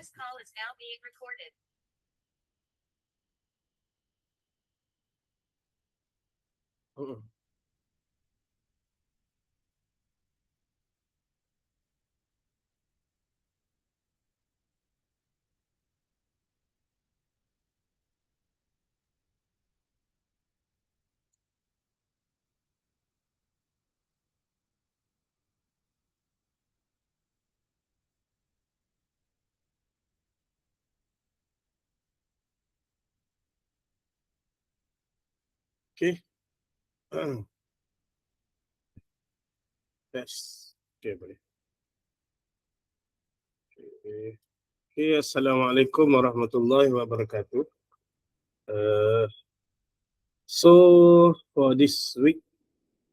This call is now being recorded. Okay. Yes. Okay, boleh. Okay, Assalamualaikum warahmatullahi wabarakatuh. So for this week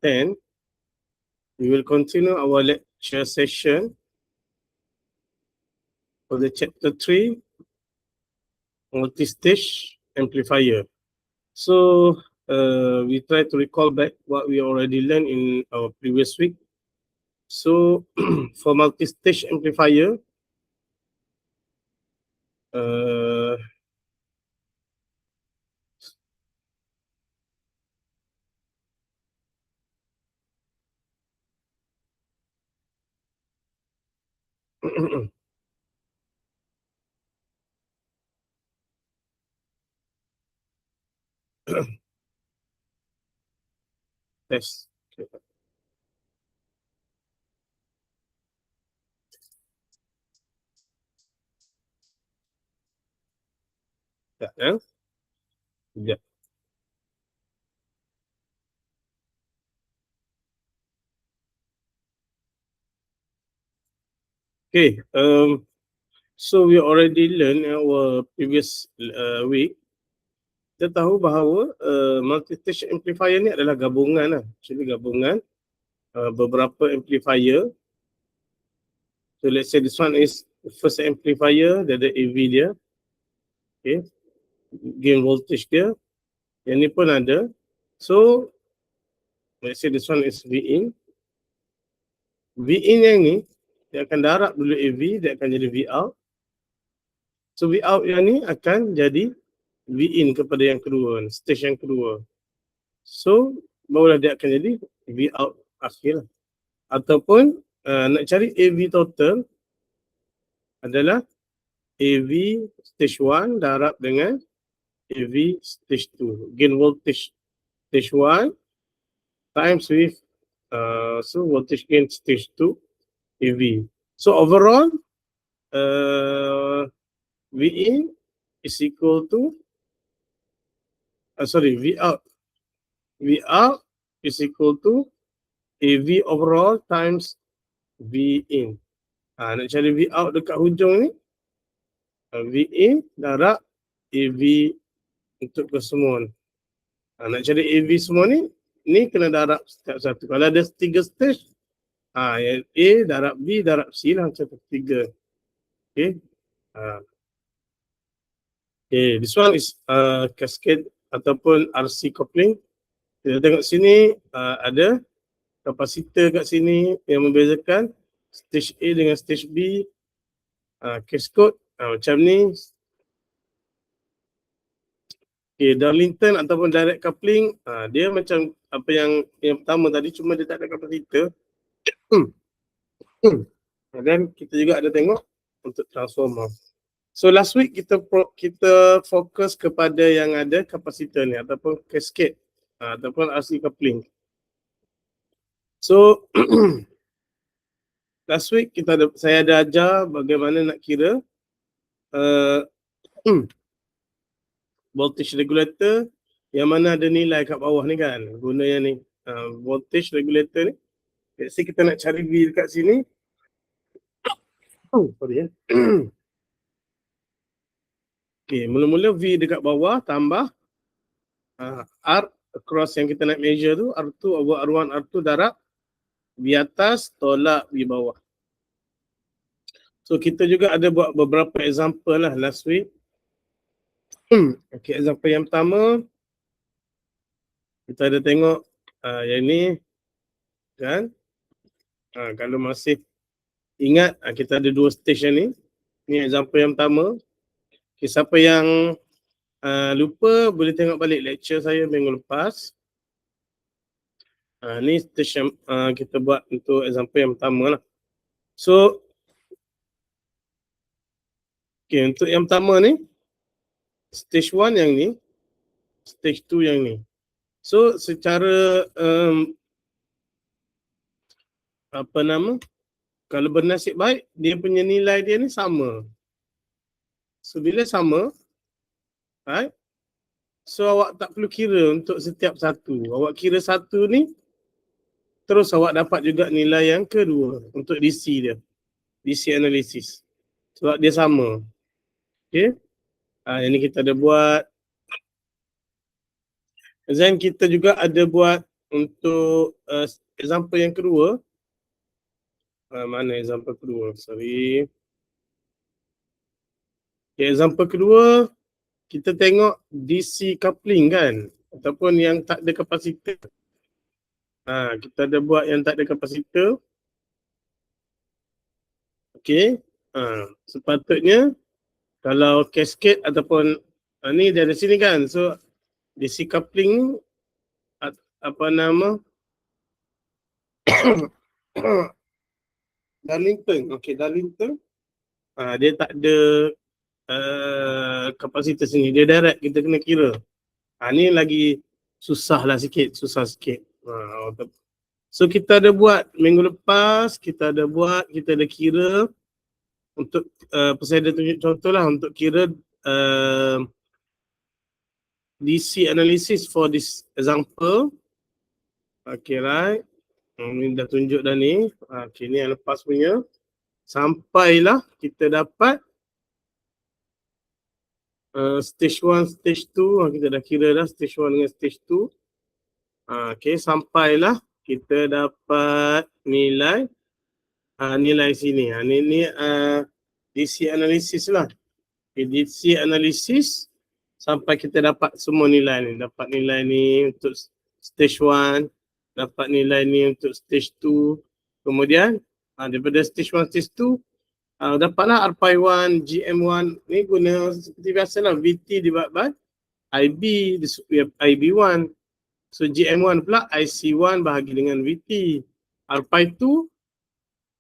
10, we will continue our lecture session for the chapter 3, multi-stage amplifier. So we try to recall back what we already learned in our previous week. So for multi-stage amplifier, test. Okay. Sekejap, ya. Sekejap. Okay, so we already learned in our previous week. Kita tahu bahawa multi-stage amplifier ni adalah gabungan lah. Actually gabungan beberapa amplifier. So let's say this one is the first amplifier, dia ada AV dia. Okay, gain voltage dia. Yang ni pun ada. So let's say this one is Vin. Vin yang ni, dia akan darab dulu AV, dia akan jadi Vout. So Vout yang ni akan jadi Vin kepada yang kedua, stage yang kedua. So barulah dia akan jadi Vout akhir. Ataupun nak cari AV total adalah AV stage 1 darab dengan AV stage 2. Gain voltage stage 1 times with so voltage gain stage 2 AV. So overall Vin is equal to Vout is equal to AV overall times Vin. Nak cari Vout dekat hujung ni, Vin darab AV untuk kesemua ni. Nak cari AV semua ni kena darab setiap satu. Kalau ada 3 stage, yang A darab B darab C lah macam 3. Okay. Okay, this one is cascade ataupun RC coupling. Kita tengok sini ada kapasitor kat sini yang membezakan stage A dengan stage B. Cascode macam ni. Okay, Darlington ataupun direct coupling, dia macam apa yang pertama tadi, cuma dia tak ada kapasitor. Dan kita juga ada tengok untuk transformer. So last week kita fokus kepada yang ada kapasitor ni ataupun cascade ataupun RC coupling. So last week saya ada ajar bagaimana nak kira voltage regulator yang mana ada nilai kat bawah ni kan. Guna yang ni voltage regulator ni. Let's say kita nak cari V dekat sini. Okay, mula-mula V dekat bawah tambah R across yang kita nak measure tu, R2 over R1, R2 darab V atas tolak V bawah. So kita juga ada buat beberapa example lah last week. Okay, example yang pertama kita ada tengok yang ni kan. Kalau masih ingat kita ada 2 stage yang ni. Ni example yang pertama. Okay, siapa yang lupa boleh tengok balik lecture saya minggu lepas. Ni station kita buat untuk example yang pertama lah. So, okay, untuk yang pertama ni, stage 1 yang ni, stage 2 yang ni. So, secara kalau bernasib baik, dia punya nilai dia ni sama. So, bila sama, right? So, awak tak perlu kira untuk setiap satu. Awak kira satu ni, terus awak dapat juga nilai yang kedua untuk DC dia. DC analysis. Sebab dia sama. Okay. Yang ni kita ada buat. Then kita juga ada buat untuk example yang kedua. Mana example kedua? Sorry. Okay, example kedua, kita tengok DC coupling kan. Ataupun yang tak ada kapasitor. Kita ada buat yang tak ada kapasitor. Okay. Sepatutnya kalau cascade ataupun ni dari sini kan. So DC coupling Darlington. Okay, Darlington. Dia tak ada kapasitor sini. Dia direct, kita kena kira. Ni lagi susah sikit. So kita ada buat minggu lepas, kita ada kira untuk saya ada tunjuk contoh lah untuk kira DC analysis for this example. Okay, right. Ni dah tunjuk dah ni. Okay, ni yang lepas punya. Sampailah kita dapat stage 1, stage 2. Kita dah kira dah stage 1 dengan stage 2. Okay, sampailah kita dapat nilai sini. Ni DC analysis lah. Okay, DC analysis sampai kita dapat semua nilai ni. Dapat nilai ni untuk stage 1, dapat nilai ni untuk stage 2. Kemudian daripada stage 1, stage 2 dapatlah RPI1, GM1. Ni guna seperti biasalah VT divided by IB, IB1. So GM1 pula IC1 bahagi dengan VT. RPI2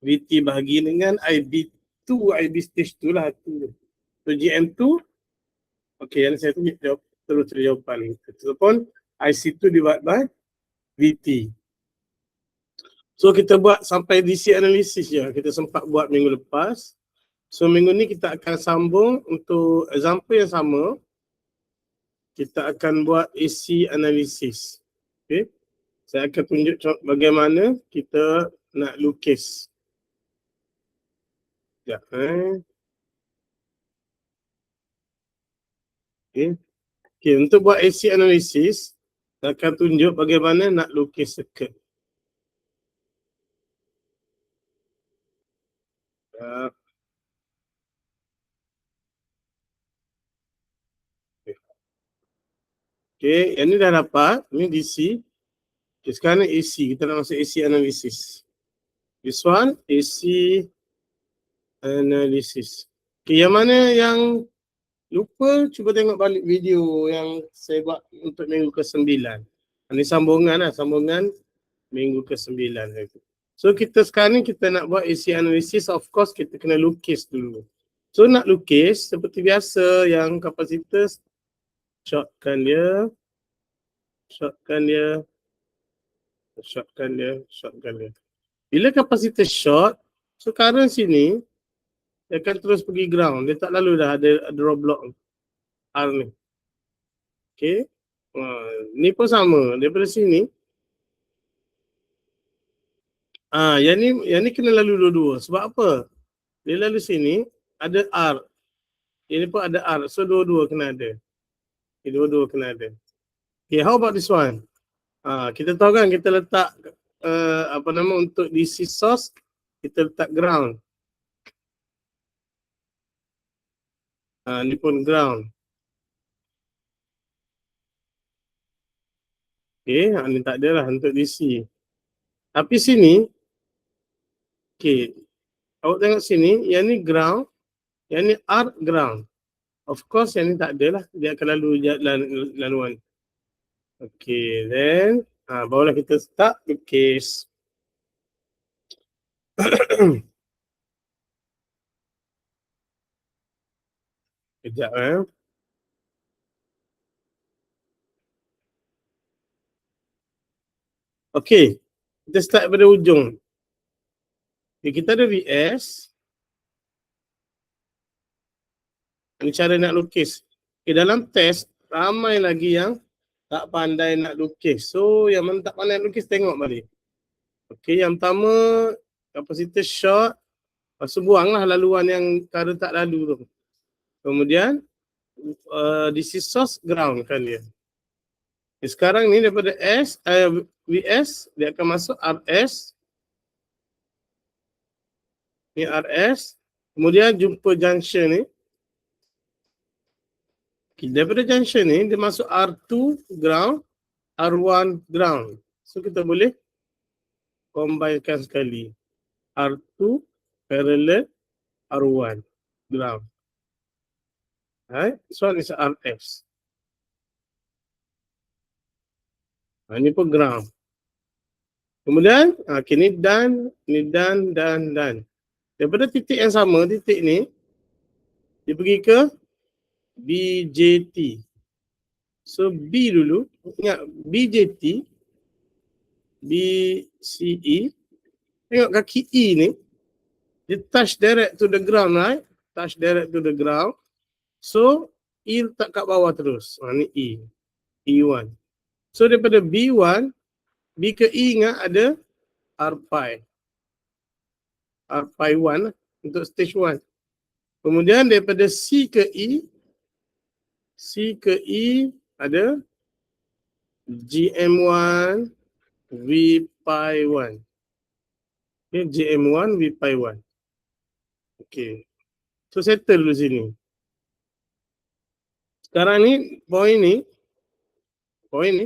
VT bahagi dengan IB2, IB stage 2 lah tu. So GM2, okay, yang saya tunjuk terus jawapan. Ataupun IC2 divided by VT. So kita buat sampai DC analysis je. Kita sempat buat minggu lepas. So minggu ni kita akan sambung untuk example yang sama. Kita akan buat AC analysis. Okay. Saya akan tunjuk bagaimana kita nak lukis. Sekejap. Okay, untuk buat AC analysis, saya akan tunjuk bagaimana nak lukis circuit. Okay, yang ni dah dapat. Ni DC. Okay, sekarang ni AC. Kita nak masuk AC analysis. This one, AC analysis. Okay, yang mana yang lupa, cuba tengok balik video yang saya buat untuk minggu ke-9. Ini sambungan lah, sambungan minggu ke-9. So kita sekarang ni kita nak buat AC analysis, of course kita kena lukis dulu. So nak lukis seperti biasa yang kapasitor shortkan dia. Bila kapasitor short, so current sini dia akan terus pergi ground. Dia tak lalu dah ada drop block R ni. Okay. Ni pun sama. Daripada sini. Yang ni kena lalu dua-dua. Sebab apa? Dia lalu sini ada R. Ini pun ada R. So dua-dua kena ada. Okay, dua-dua kena ada. Okay, how about this one? Kita tahu kan kita letak untuk DC source, kita letak ground. Ni pun ground. Okay, ni tak ada lah untuk DC. Tapi sini, okay, awak tengok sini, yang ni ground, Yang ni R ground. Of course yang ni tak ada lah. Dia akan lalu laluan. Okay, then barulah kita start the case. Kejap Okay, kita start pada ujung. Okay, kita ada VS. Ini cara nak lukis. Okay, dalam test, ramai lagi yang tak pandai nak lukis. So, yang mana tak pandai nak lukis, tengok balik. Okay, yang pertama, capacitor short. Lepas tu buanglah laluan yang current tak lalu tu. Kemudian, DC source ground kan dia. Okay, sekarang ni daripada VS, dia akan masuk RS. Ni RS. Kemudian jumpa junction ni. Okay, daripada junction ni, dia masuk R2 ground, R1 ground. So, kita boleh combinekan sekali. R2 parallel R1 ground. Right? This one is RS. Ini pun ground. Kemudian, okay, ni done. Daripada titik yang sama, titik ni, dia pergi ke BJT. So, B dulu. Ingat, BJT, BCE. Tengok kaki E ni. Dia touch direct to the ground, right? Touch direct to the ground. So, E letak kat bawah terus. Ni E. E1. So, daripada B1, B ke E ingat ada R pi. R pi 1 untuk stage 1. Kemudian daripada C ke E ada GM1 V pi 1. Okay, GM1 V pi 1. Okay. So settle dulu sini. Sekarang ni point ni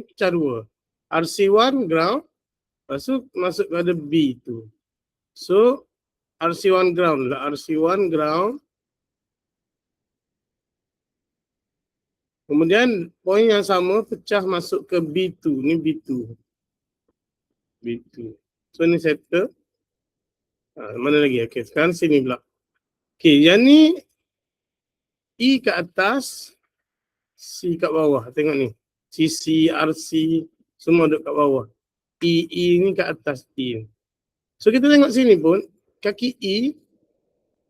pecah dua. RC1 ground, lepas tu masuk pada B tu. So RC1 ground lah. RC1 ground. Kemudian point yang sama pecah masuk ke B2. Ni B2. So ni settle. Mana lagi? Okay, sekarang sini pula. Okay, yang ni E kat atas, C kat bawah. Tengok ni. CC, RC, semua duduk kat bawah. E ni kat atas E. So kita tengok sini pun, kaki E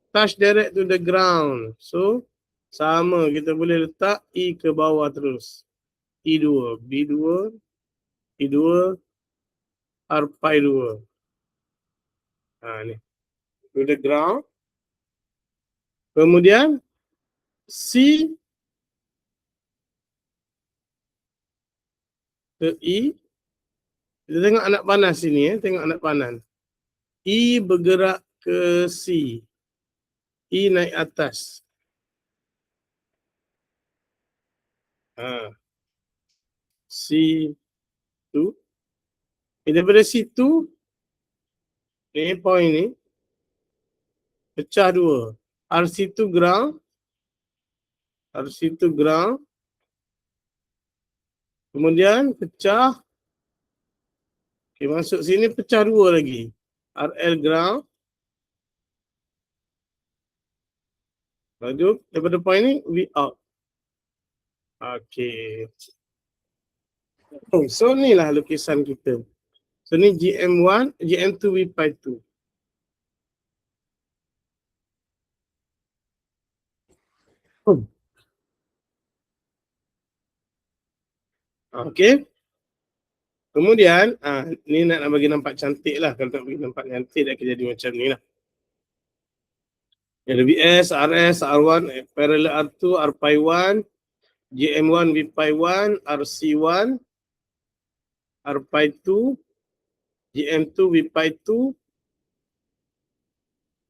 touch direct to the ground. So sama, kita boleh letak E ke bawah terus. E2, B2, E2, R pi 2. Ni. To the ground. Kemudian C ke E. Kita tengok anak panas sini. Tengok anak panas. E bergerak ke C. E naik atas. C2. Daripada C2, ni point ni, pecah dua. RC2 ground. Kemudian pecah. Okay, masuk sini pecah dua lagi. RL ground. Lalu daripada point ni, V out. Okay. So ni lah lukisan kita. So ni GM1, GM2 V pi 2. Okay. Kemudian, ni nak bagi nampak cantik lah. Kalau nak bagi nampak cantik, dia akan jadi macam ni lah. RBS, RS, R1, parallel R2, R pi 1, GM1, V pi 1, RC1, R pi 2, GM2, V pi 2.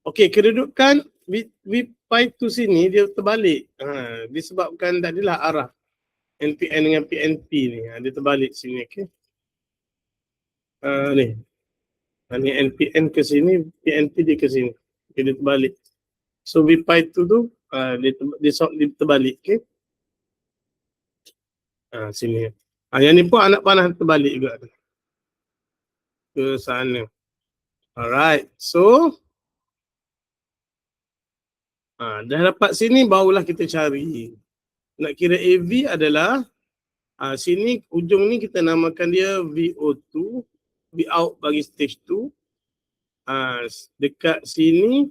Okey, kedudukan V pi 2 sini dia terbalik. Disebabkan tadilah arah NPN dengan PNP ni. Dia terbalik sini. Okay. Ni. Ni NPN ke sini, PNP dia ke sini. Okay, dia terbalik. So V pi 2 tu dia terbalik, okay? Sini. Yang ni pun anak panah terbalik juga tu. Ke sana. Alright. So dah dapat sini barulah kita cari. Nak kira AV adalah sini ujung ni kita namakan dia VO2, V out bagi stage 2. Dekat sini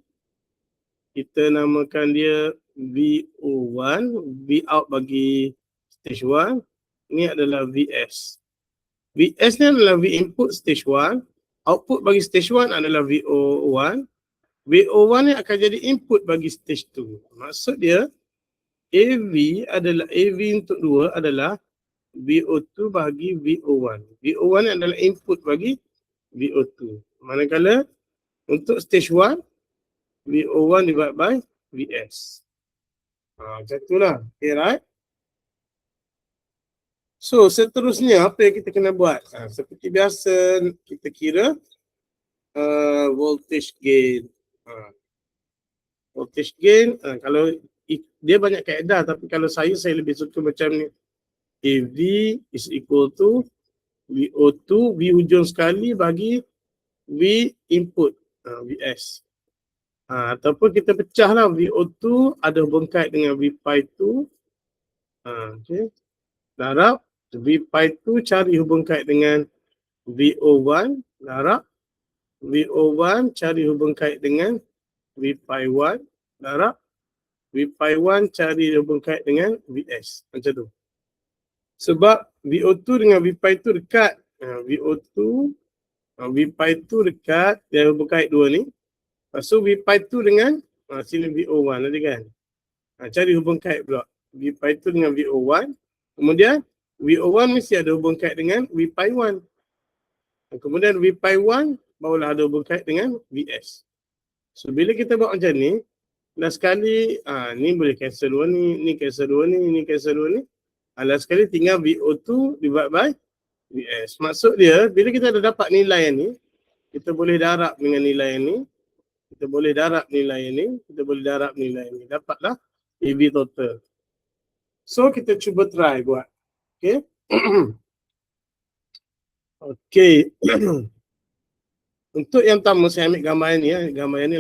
kita namakan dia VO1, V out bagi stage 1. Ni adalah VS. VS ni adalah V input stage 1. Output bagi stage 1 adalah VO1. VO1 ni akan jadi input bagi stage 2. Maksud dia AV untuk 2 adalah VO2 bagi VO1. VO1 ni adalah input bagi VO2. Manakala untuk stage 1 VO1 divided by VS. Macam itulah. Okay, right? So, seterusnya apa yang kita kena buat? Seperti biasa, kita kira voltage gain. Voltage gain, kalau dia banyak kaedah, tapi kalau saya lebih suka macam ni. AV is equal to VO2, V hujung sekali bagi V input, VS. Ataupun kita pecahlah VO2 ada hubung kait dengan V pi 2. Okay. Darab V pi 2 cari hubung kait dengan VO1. Darab VO1 cari hubung kait dengan V pi 1. Darab V pi 1 cari hubung kait dengan VS. Macam tu. Sebab VO2 dengan V pi 2 dekat. VO2, V pi 2 dekat. Dia hubung kait dua ni. Lepas tu V pi 2 dengan sini VO1 tadi kan. Cari hubung kait pula. V pi 2 dengan VO1. Kemudian VO1 mesti ada hubung kait dengan V pi 1. Kemudian V pi 1 barulah ada hubung kait dengan VS. So bila kita buat macam ni, last sekali ni boleh cancel dua ni cancel dua ni cancel dua ni. Last sekali tinggal VO2 divided by VS. Maksud dia bila kita dah dapat nilai ni, kita boleh darab dengan nilai ni. Kita boleh darab nilai ni, kita boleh darab nilai ni. Dapatlah AV total. So kita cuba try buat. Okay. Okay. Untuk yang pertama saya ambil gambar ni. Gambar ni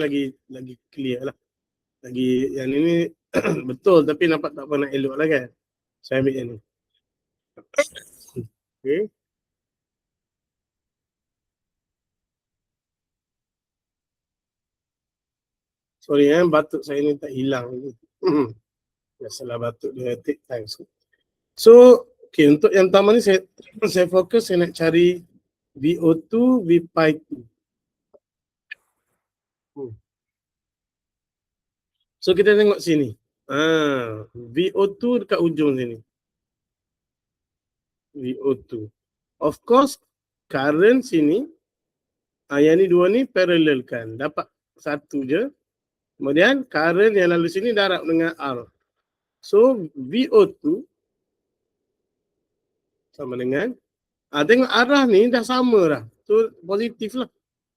lagi clear lah. Lagi yang ini betul tapi nampak tak pernah elok lah kan. Saya ambil yang ni. Okay. Sorry batuk saya ni tak hilang lagi. Biasalah batuk dia take time. So, okay, untuk yang pertama ni saya fokus saya nak cari VO2, V pi 2. So kita tengok sini. VO2 dekat ujung sini. VO2. Of course, current sini, yang ni dua ni parallel kan. Dapat satu je. Kemudian current yang lalu sini darab dengan R. So VO2 sama dengan, tengok arah ni dah sama dah. So positif lah.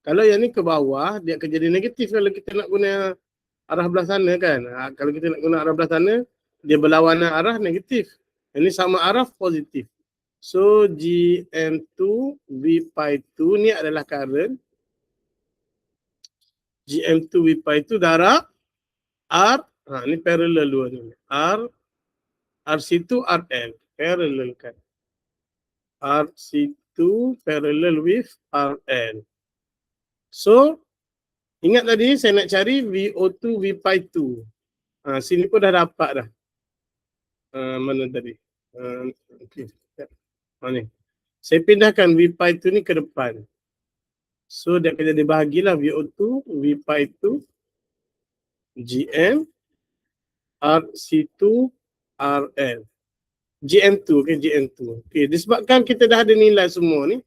Kalau yang ni ke bawah, dia akan jadi negatif kalau kita nak guna arah belah sana kan. Kalau kita nak guna arah belah sana, dia berlawanan arah negatif. Ini sama arah positif. So GM2 V pi 2 ni adalah current. GM2 V pi 2 darab R. Ni parallel dua ni. RC2 RL. Parallel kan. RC2 parallel with RL. So ingat tadi saya nak cari VO2 V pi 2. Sini pun dah dapat dah. Mana tadi? Okay. Ni. Saya pindahkan V pi 2 ni ke depan. So dia akan jadi bahagilah VO2 V pi 2 GM RC2 RL. GM2, okay, GM2. Okay, disebabkan kita dah ada nilai semua ni.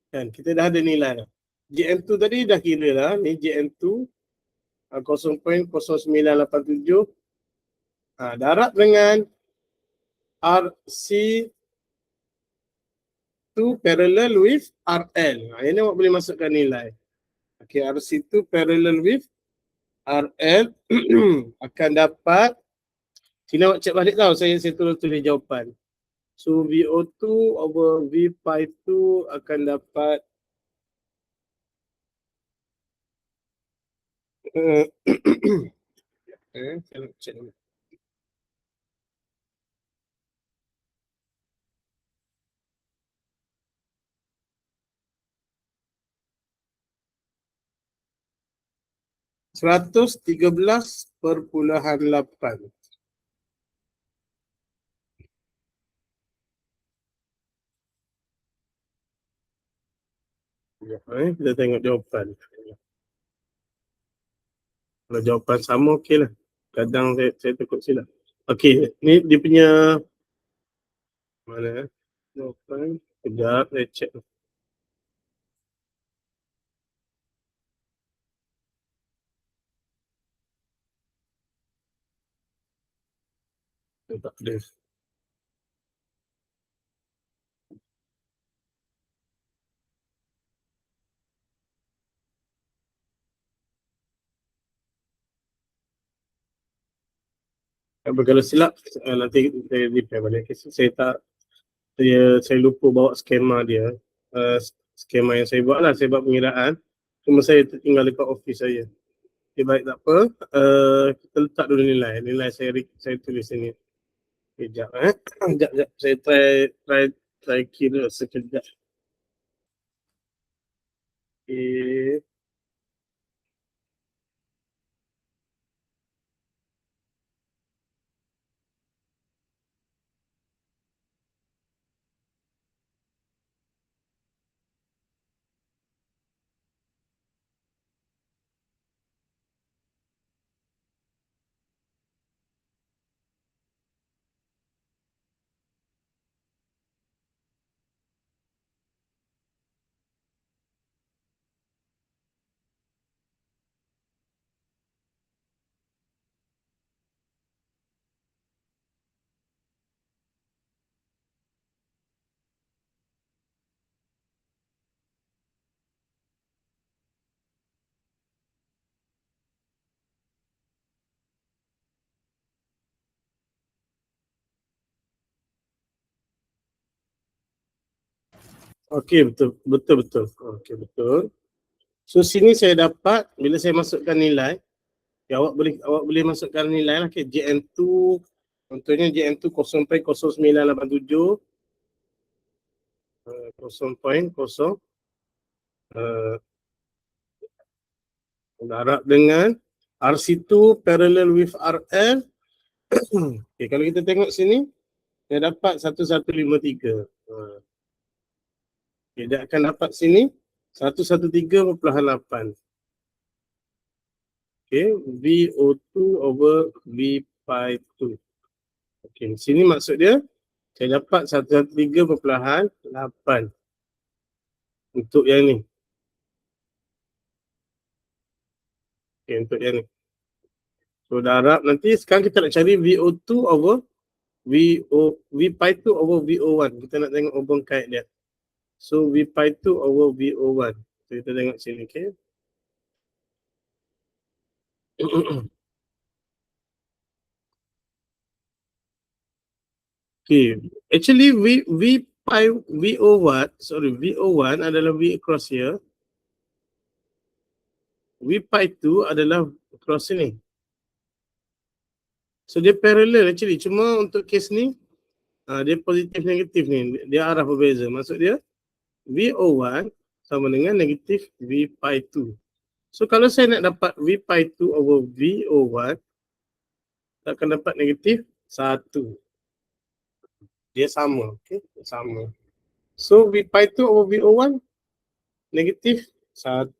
Kan, kita dah ada nilai dah. GM2 tadi dah kira dah. Ni GM2 0.0987. Darab dengan RC2 parallel with RL. Ini awak boleh masukkan nilai. Okay, RC2 parallel with RL akan dapat, sini awak cek balik tau, saya tulis jawapan. So VO2 over V pi 2 akan dapat saya nak cek dulu. $113.8. Kita tengok jawapan. Kalau jawapan sama, okey lah. Kadang saya takut silap. Okey, ni dia punya mana? Jawapan. Sekejap, saya check. Tak ada. Kalau silap, nanti saya repair balik. Saya lupa bawa skema dia. Skema yang saya buat lah, saya buat pengiraan. Cuma saya tertinggal dekat office saya. Okay, baik, tak apa. Kita letak dulu nilai. Nilai saya tulis sini. Sekejap. Sekejap. Saya try kira sekejap. Okay. Okey, betul. Okey, betul. So sini saya dapat, bila saya masukkan nilai, ya, awak boleh masukkan nilai lah. Okay, JN2, contohnya JN2 0.0987, 0.0 darab dengan RC2 parallel with RL. Okay, kalau kita tengok sini, saya dapat 1153. Okay, dia akan dapat sini 113.8. Okay, VO2 over V pi 2. Okay, sini maksud dia, saya dapat 113.8 untuk yang ni. Okay, untuk yang ni. So darab nanti, sekarang kita nak cari VO2 over V pi 2 over VO1. Kita nak tengok hubung kait dia. So V pi 2 over VO1. So kita tengok sini, okay. Okay, actually VO1 adalah V across here. V pi 2 adalah across sini. So dia parallel actually, cuma untuk case ni dia positif negatif ni, dia arah berbeza. Maksud dia VO1 sama dengan negatif V pi 2. So kalau saya nak dapat V pi 2 over VO1, saya akan dapat negatif 1. Dia sama, okay? Sama. So V pi 2 over VO1 negatif 1.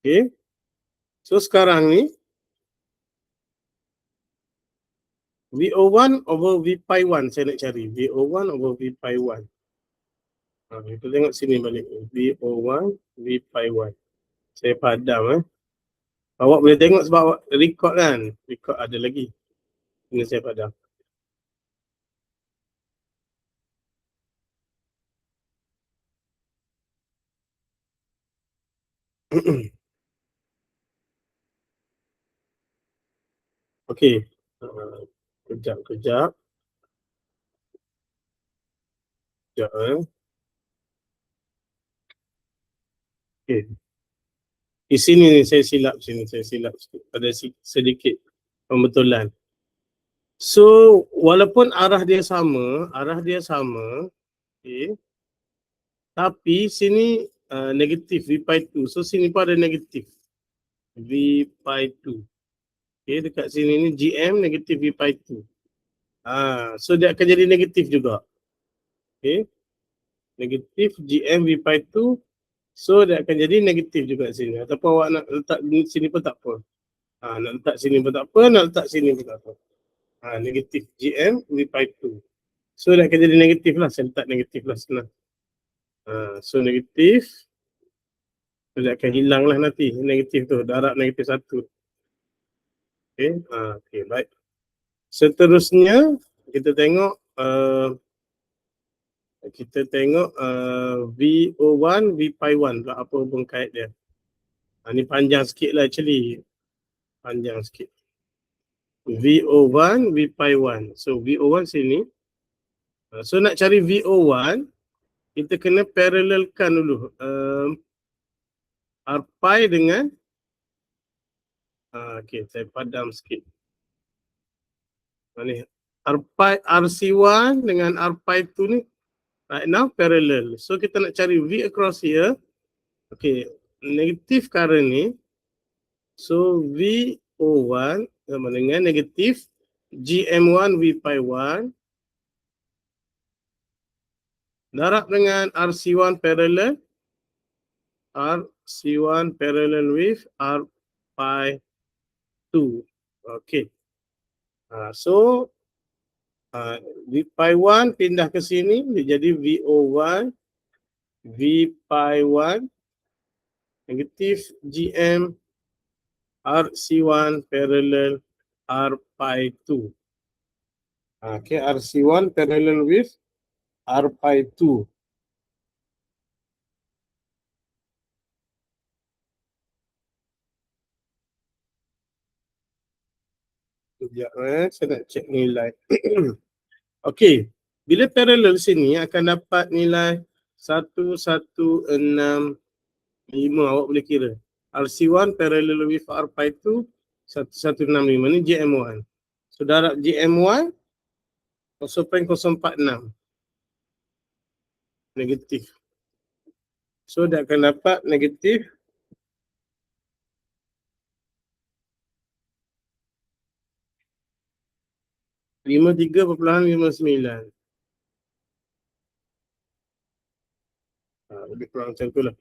Okay. So sekarang ni VO1 over V pi 1 saya nak cari. VO1 over V pi 1. Kita tengok sini balik. VO1 V pi 1. Saya padam. Awak boleh tengok sebab awak record kan. Record ada lagi. Ini saya padam. Okey. Kejap. Sekejap Okey. Di sini ni saya silap sikit. Ada sedikit pembetulan. So, walaupun arah dia sama, okey. Tapi sini negatif V pi 2. So sini pun ada negatif V pi 2. Okey, dekat sini ni GM negatif V pi 2. So dia akan jadi negatif juga. Okey. Negatif GM V pi 2. So dia akan jadi negatif juga sini. Ataupun awak nak letak di sini pun tak apa. Nak letak sini pun tak apa, nak letak sini pun tak apa. Negatif GM V pi 2. So dia akan jadi negatif lah. Saya letak negatif lah senang. So negatif. So dia akan hilang lah nanti negatif tu. Darab negatif 1. Okay. Okay, baik. Seterusnya kita tengok VO1 V pi 1 lah, apa hubung kait dia. Ni panjang sikit lah actually. Panjang sikit. VO1 V pi 1. So VO1 sini. So nak cari VO1, kita kena parallelkan dulu R pi dengan okay, saya padam sikit. Ni R pi RC1 dengan R pi 2 ni right now parallel. So kita nak cari V across here. Okay, negatif current ni. So VO1 sama dengan negatif GM1 V pi 1 darab dengan RC1 parallel with R pi 2. Okay. So V pi 1 pindah ke sini, dia jadi VO1 V pi 1 negatif GM RC1 parallel R pi 2. Okay, RC1 parallel with R pi 2. Sekejap saya nak cek nilai. Okey, bila parallel sini akan dapat nilai 1165. Awak boleh kira. RC1 parallel with R pi 2 1165 ni GM1. So darab GM1 0.046 negatif. So dia akan dapat negatif 53.59. Lebih kurang macam tu lah.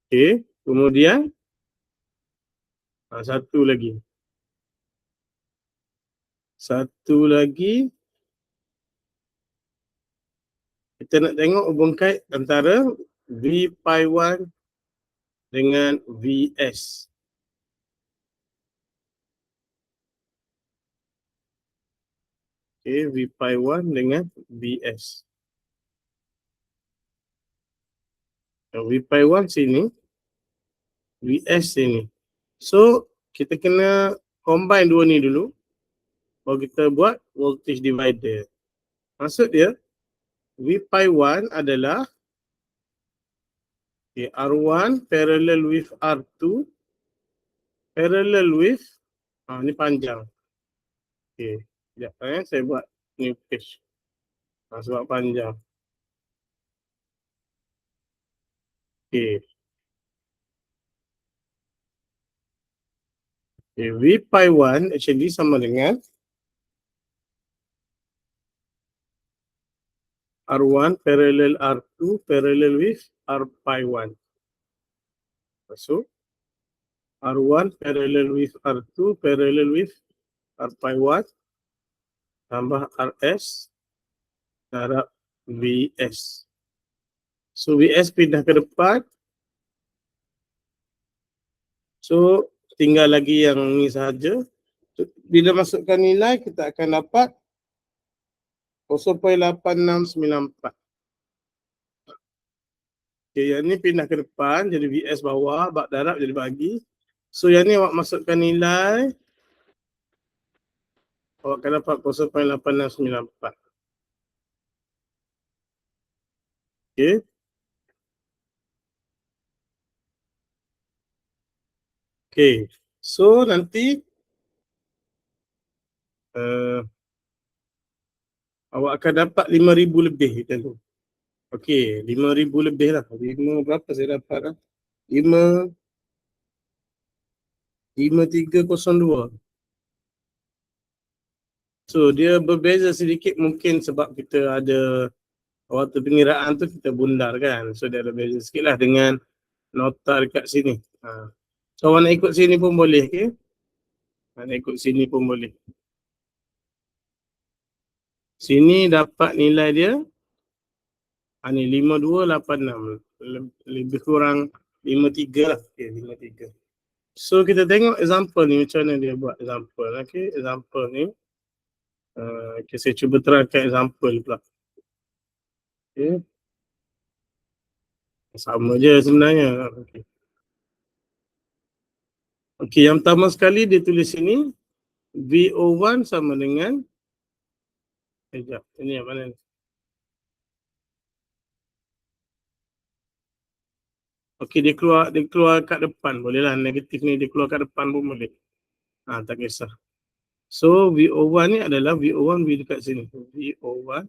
Okay, kemudian satu lagi. Kita nak tengok hubung kait antara V pi 1 dengan VS. Okay, V pi 1 dengan VS. V pi 1 sini, VS sini. So, kita kena combine dua ni dulu. Baru kita buat voltage divider. Maksud dia, V pi 1 adalah R1 parallel with R2 parallel with ni panjang. Okay, sekejap saya buat new page. Sebab panjang. Okay. V pi 1 actually sama dengan R1 parallel R2 parallel with R pi 1. So, R1 parallel with R2 parallel with R pi 1 tambah RS darab VS. So, VS pindah ke depan. So tinggal lagi yang ni sahaja. Bila masukkan nilai kita akan dapat 0.8694. Okay, yang ni pindah ke depan jadi VS bawah, bak darab jadi bagi. So yang ni awak masukkan nilai, awak akan dapat 0.8694. Okay. Okay. So nanti awak akan dapat 5,000 lebih macam tu. Okay, 5,000 lebih lah. 5 berapa saya dapat lah? 5302. So dia berbeza sedikit mungkin sebab kita ada waktu pengiraan tu kita bundar kan. So dia ada beza sikit lah dengan nota dekat sini. So awak nak ikut sini pun boleh, okay? Nak ikut sini pun boleh. Sini dapat nilai dia. Ni 5286. Lebih kurang 53 lah. Okay, 53. So kita tengok example ni macam mana dia buat example. Okay, example ni. Okay, saya cuba terangkan example pula. Okay. Sama je sebenarnya. Okay. Okay, yang pertama sekali dia tulis sini VO1 sama dengan sekejap, ini yang mana ni? Okay, dia keluar kat depan. Boleh lah, negatif ni dia keluar kat depan pun boleh. Tak kisah. So, VO1 ni adalah VO1 V dekat sini. VO1.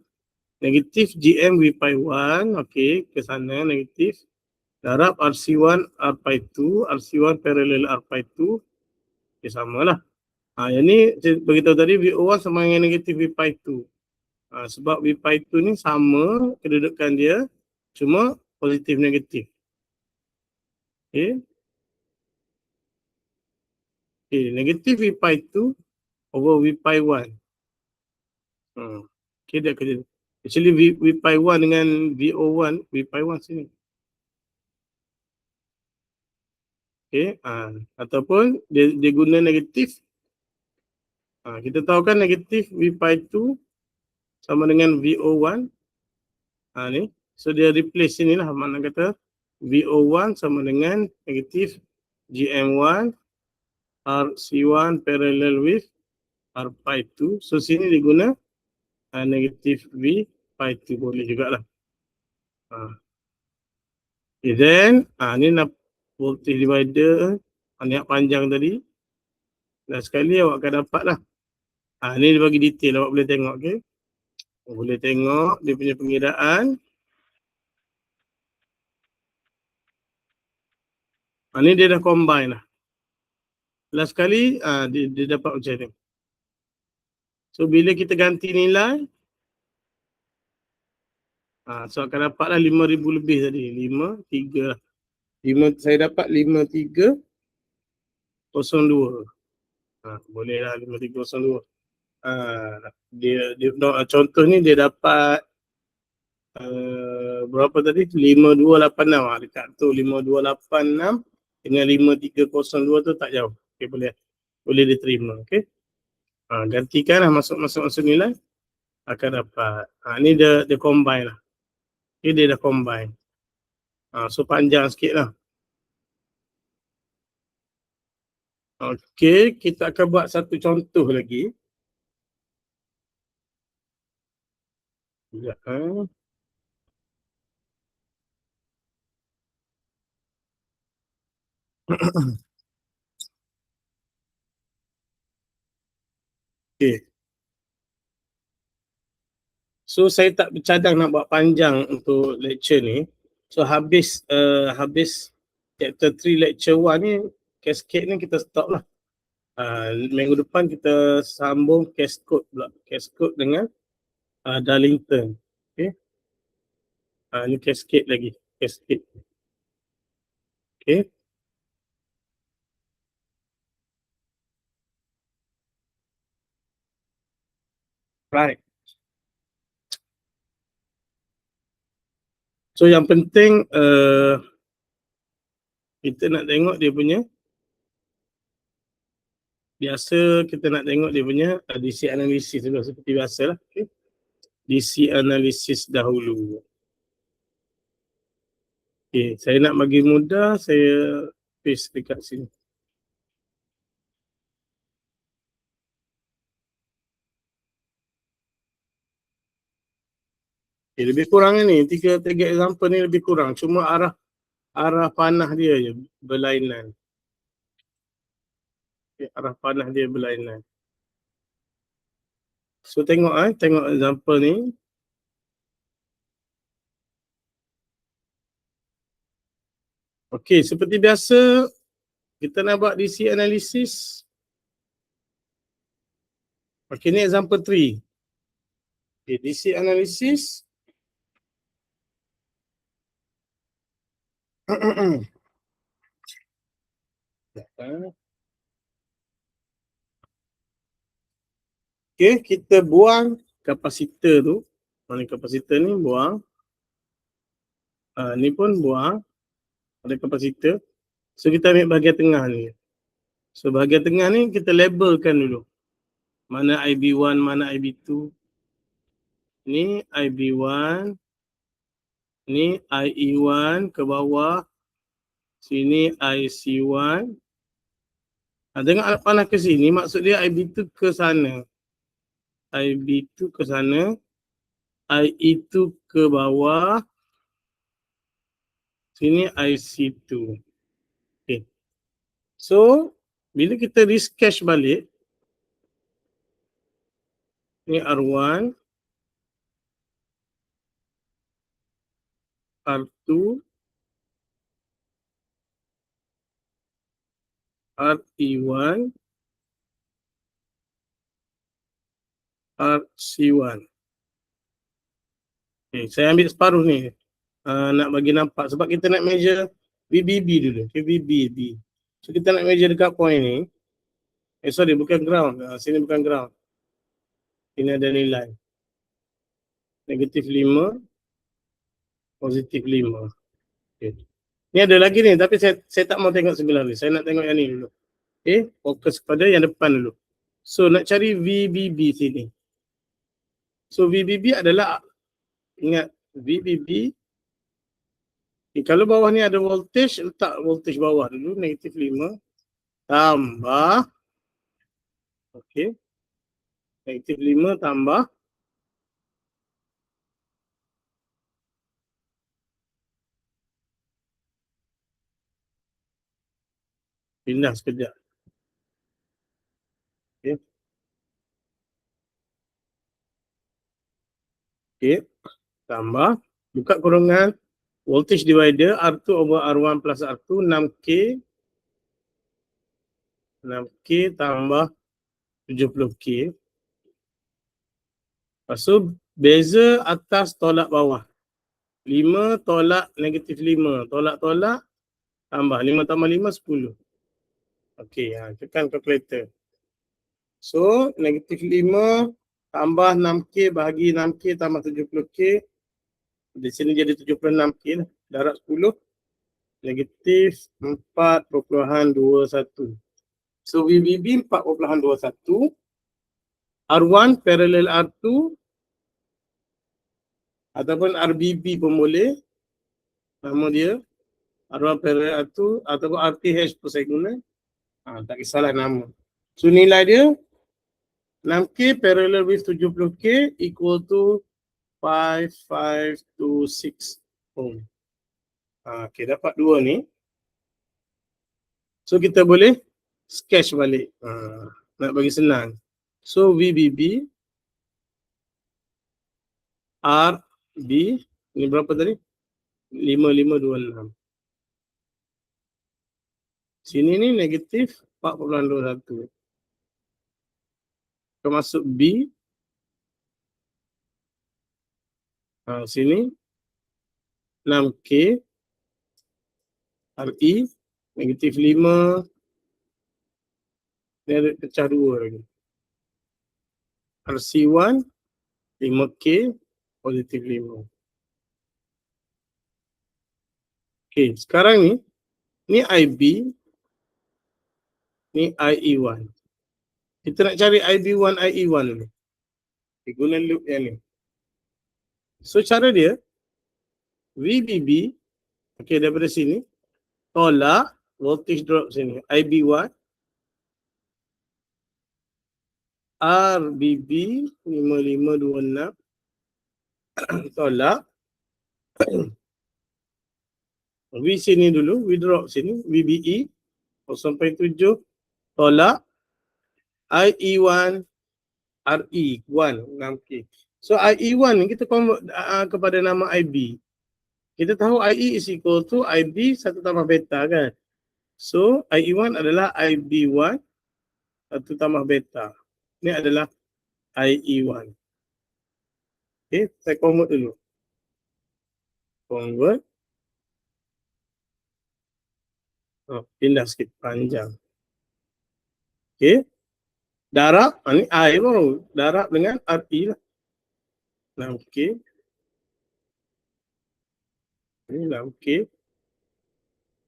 Negatif GM V pi 1. Okay, ke sana negatif. Darab RC1 R pi 2. RC1 parallel R pi 2. Okay, samalah. Yang ni saya beritahu tadi VO1 sama dengan negatif V pi 2. Sebab V pi 2 ni sama kedudukan dia. Cuma positif negatif. Okay. Okay, negatif V pi 2 over V pi 1. Okay, dia kerja. Actually V pi 1 dengan VO1, V pi 1 sini. Okay, ataupun dia guna negatif. Kita tahu kan negatif V pi 2 sama dengan VO1. Ni. So dia replace sini lah. Makna kata VO1 sama dengan negatif GM1 RC1 parallel with R pi 2. So sini dia guna negatif V pi 2 boleh jugalah. Okay, then ni nak voltage divider yang panjang tadi. Dan sekali awak akan dapat lah. Ni dia bagi detail, awak boleh tengok. Okay? Boleh tengok dia punya pengiraan. Ni dia dah combine lah. Last sekali dia dapat macam ni. So bila kita ganti nilai, so akan dapat lah 5,000 lebih tadi. 5,3 lah. Saya dapat 5,302. Boleh lah 5,302. Contoh ni dia dapat berapa tadi? 5,286. Dekat tu 5,286 dengan 5,302 tu tak jauh. Okay, boleh diterima. Okay. Gantikan lah masuk nilai. Akan dapat. Ni dia combine lah. Okay, dia dah combine. So panjang sikit lah. Okay, kita akan buat satu contoh lagi. Sekejap. Okay. So saya tak bercadang nak buat panjang untuk lecture ni. So habis chapter 3 lecture 1 ni, cascade ni kita stop lah. Minggu depan kita sambung cascode pula. Cascode dengan Darlington. Okay. Ni cascade lagi. Cascade. Okay. Right. So yang penting kita nak tengok dia punya biasa kita nak tengok dia punya DC analysis dulu seperti biasalah. Okay. DC analysis dahulu. Okay, saya nak bagi mudah, saya paste dekat sini. Okay, lebih kurang ni, tiga example ni lebih kurang. Cuma arah panah dia je berlainan. Okay, arah panah dia berlainan. So tengok example ni. Okay, seperti biasa kita nak buat DC analysis. Okay, ni example 3. Okay, DC analysis. Okay, kita buang kapasitor tu. Mana kapasitor ni buang. Ni pun buang. Ada kapasitor. So kita ambil bahagian tengah ni. So bahagian tengah ni kita labelkan dulu. Mana IB1, mana IB2. Ni IB1. Ni IE1 ke bawah. Sini IC1. Tengok alat panah ke sini, maksud dia IB2 ke sana. IB2 ke sana. IE2 ke bawah. Sini IC2. Okay. So, bila kita recache balik. Ni R1. R2. RE1. RC1. Okay, saya ambil separuh ni. Nak bagi nampak. Sebab kita nak measure VBB dulu. Okay, VBB. So kita nak measure dekat point ni. Sorry, bukan ground. Sini bukan ground. Ini ada nilai. Negatif 5. Positif 5. Okay. Ni ada lagi ni. Tapi saya tak mau tengok sebelah ni. Saya nak tengok yang ni dulu. Okay. Fokus pada yang depan dulu. So nak cari VBB sini. So VBB adalah, ingat VBB. Okay, kalau bawah ni ada voltage, letak voltage bawah dulu. Negatif 5. Tambah. Okay. Negatif 5 tambah. Pindah sekejap. Okay. Okay. Tambah. Buka kurungan. Voltage divider R2 over R1 plus R2. 6K. 6K tambah 70K. Lepas tu beza atas tolak bawah. 5 tolak negatif 5. Tolak-tolak tambah. 5 tambah 5, 10. Okey, tekan calculator. So, negatif 5 tambah 6K bahagi 6K tambah 70K. Di sini jadi 76K. Darab 10. Negatif 4.21. So, VBB 4.21. R1 parallel R2. Ataupun RBB pun boleh. Nama dia. R1 parallel R2 ataupun RTH pun saya guna. Tak kisahlah nama. So nilai dia 6K parallel with 70K equal to 5526 ohm. Okay, dapat dua ni. So kita boleh sketch balik. Nak bagi senang. So VBB RB ni berapa tadi? 5526. Sini ni negatif 4.21. Termasuk B. Sini 6K. RE negatif 5. Ni ada pecah 2 lagi. RC1 5K positif 5. Okay, sekarang ni IB. Ni IE1. Kita nak cari IB1, IE1 dulu. Okay, guna loop yang ni. So cara dia, VBB, okay, daripada sini, tolak voltage drop sini, IB1, RBB 5526, tolak, V sini dulu, V drop sini, VBE 0.7, tolak, IE1, RE1, 6K. So IE1 ni kita convert kepada nama IB. Kita tahu IE is equal to IB 1 tambah beta kan. So IE1 adalah IB1 1 tambah beta. Ini adalah IE1. Okay, saya convert dulu. Convert. Oh, pindah sikit panjang. Okay. Darab, ni I baru. Darab dengan RE lah. 6K. Ini 6K.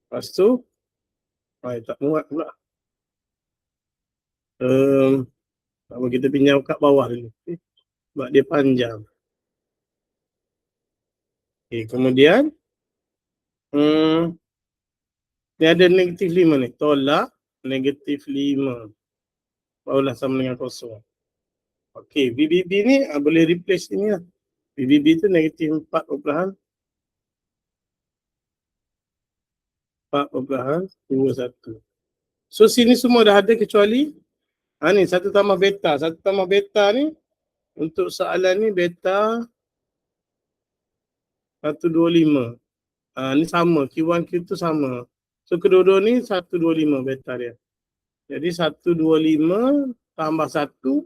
Lepas tu, tak muat pula. Kita pinjam kat bawah dulu. Okay. Sebab dia panjang. Okay, kemudian, ni ada negatif 5 ni. Tolak negatif 5. Barulah sama dengan kosong. Okey, VBB ni boleh replace ini lah. VBB tu negatif 4.21. So sini semua dah ada kecuali ni 1 tambah beta. 1 tambah beta ni untuk soalan ni beta 125. Ni sama, Q1 Q2 sama. So kedua-dua ni 125 beta dia. Jadi 125 tambah 1,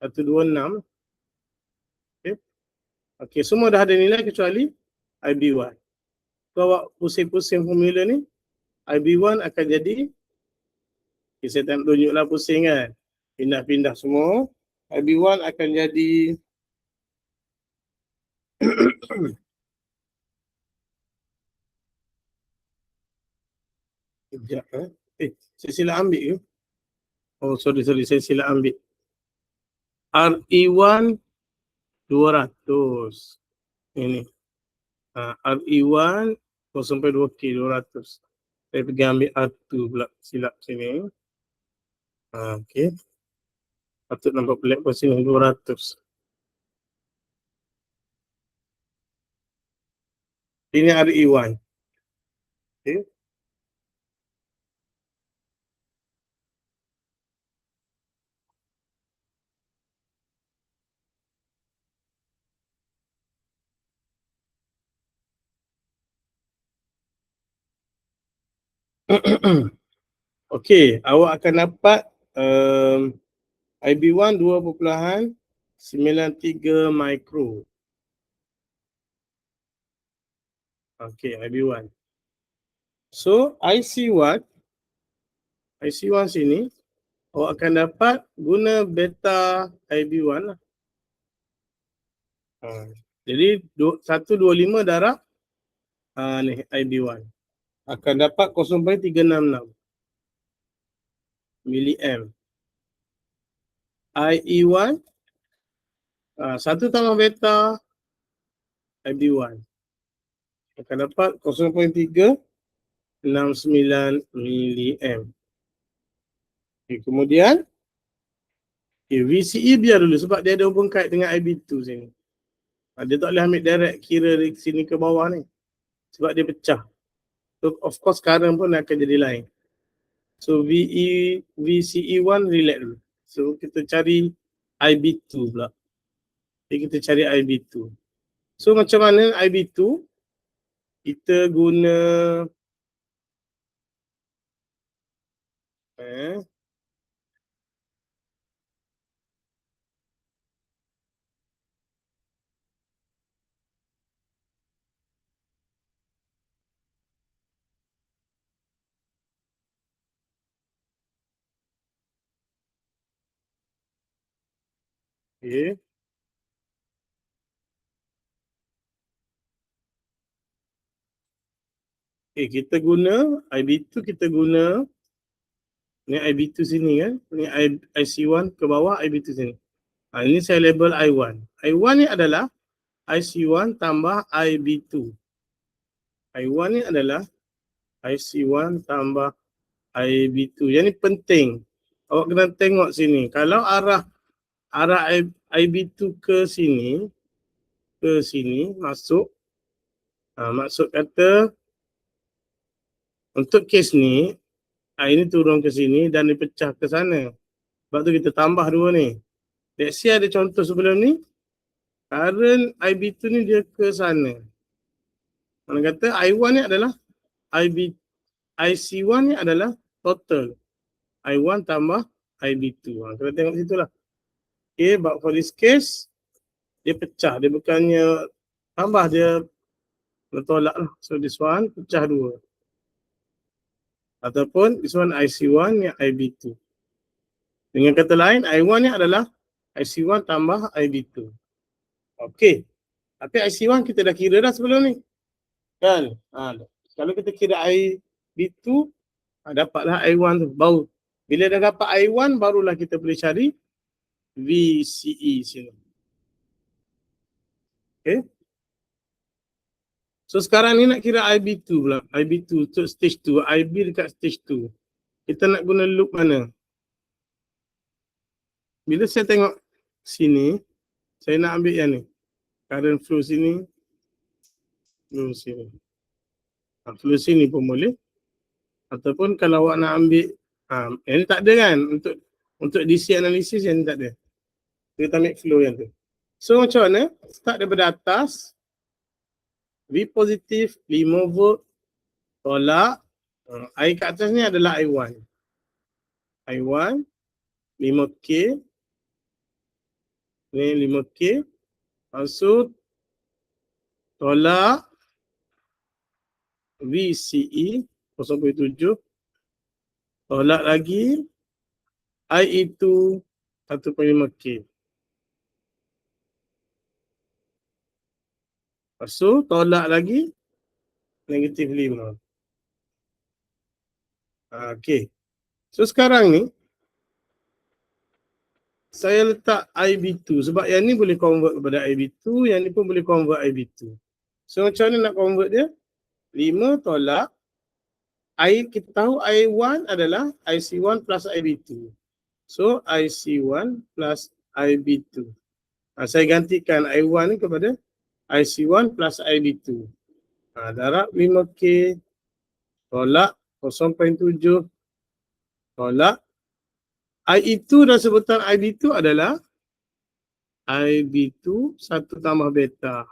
126. Okey. Okey, semua dah ada nilai kecuali IB1. Kalau awak pusing-pusing formula ni, IB1 akan jadi, saya tak tunjuklah pusing kan. Pindah-pindah semua. IB1 akan jadi sekejap saya silap ambil ke? Oh sorry, saya silap ambil. RE1 200. Ini. RE1 0.2K 200. Saya pergi ambil R2 pula, silap sini. Okey. Patut nampak pelik pun sini 200. Ini RE1. Okey. Okey, awak akan dapat IB1 2.93 mikro. Okey, IB1. So IC1 sini awak akan dapat guna beta IB1 lah. Jadi 125 darab ni IB1 akan dapat 0.366 milliamp. IE1 1 tambah beta IB1 akan dapat 0.369 milliamp. Okay, kemudian VCE biar dulu sebab dia ada hubung kait dengan IB2 sini. Dia tak boleh ambil direct kira dari sini ke bawah ni sebab dia pecah. So of course sekarang pun akan jadi lain. So VCE1 relax dulu. So kita cari IB2 pula. Jadi kita cari IB2. So macam mana IB2? Kita guna okay. Okay, kita guna IB2, kita guna Ni IB2 sini kan. Ni IC1 ke bawah, IB2 sini. Ini saya label I1. I1 ni adalah IC1 tambah IB2. I1 ni adalah IC1 tambah IB2. Yang ni penting. Awak kena tengok sini. Kalau arah IB2 ke sini masuk. Maksud kata untuk kes ni, ini turun ke sini dan dipecah ke sana. Sebab tu kita tambah dua ni. Let's say ada contoh sebelum ni. Current IB2 ni dia ke sana. Mana kata I1 ni adalah IC1 ni adalah total. I1 tambah IB2. Kita tengok situ lah. Okay, but for this case, dia pecah. Dia bukannya tambah, dia tolak lah. So this one pecah dua. Ataupun this one IC1 ni IB2. Dengan kata lain, I1 ni adalah IC1 tambah IB2. Okay. Tapi IC1 kita dah kira dah sebelum ni. Kan? Kalau kita kira IB2, dapatlah I1 tu. Baru. Bila dah dapat I1, barulah kita boleh cari VCE sini. Okay. So sekarang ni nak kira IB2 pula. IB2 untuk stage 2. IB dekat stage 2. Kita nak guna loop mana? Bila saya tengok sini, saya nak ambil yang ni. Current flow sini. Flow sini. Flow sini pun boleh. Ataupun kalau awak nak ambil, yang ni tak ada kan? Untuk DC analysis yang ni tak ada. Kita ambil flow yang tu. So macam mana? Start daripada atas. V positif 5 volt tolak I kat atas ni adalah I1. I1 5K ni 5K maksud tolak VCE 0.7 tolak lagi IE2 1.5K. Lepas tu tolak lagi negatif 5. Okay. So sekarang ni saya letak IB2 sebab yang ni boleh convert kepada IB2, yang ni pun boleh convert IB2. So macam mana nak convert dia? 5 tolak kita tahu I1 adalah IC1 plus IB2. So IC1 plus IB2. Saya gantikan I1 ni kepada IC1 plus IB2. Darab 5K tolak 0.7 tolak IE2 dan sebutan IB2 adalah IB2 1 tambah beta.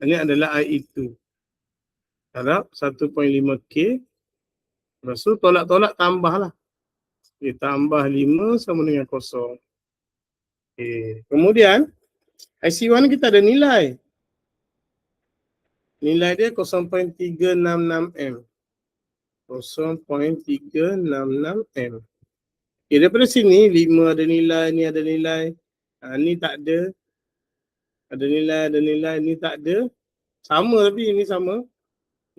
Ini adalah IE2. Darab 1.5K. Lepas tu tolak-tolak tambahlah. Okay, tambah 5 sama dengan 0. Okay. Kemudian IC1 kita ada nilai. Nilai dia 0.366 M. 0.366 M. Okay, daripada sini 5 ada nilai, ni ada nilai. Ni tak ada. Ada nilai, ni tak ada. Sama tapi ini sama.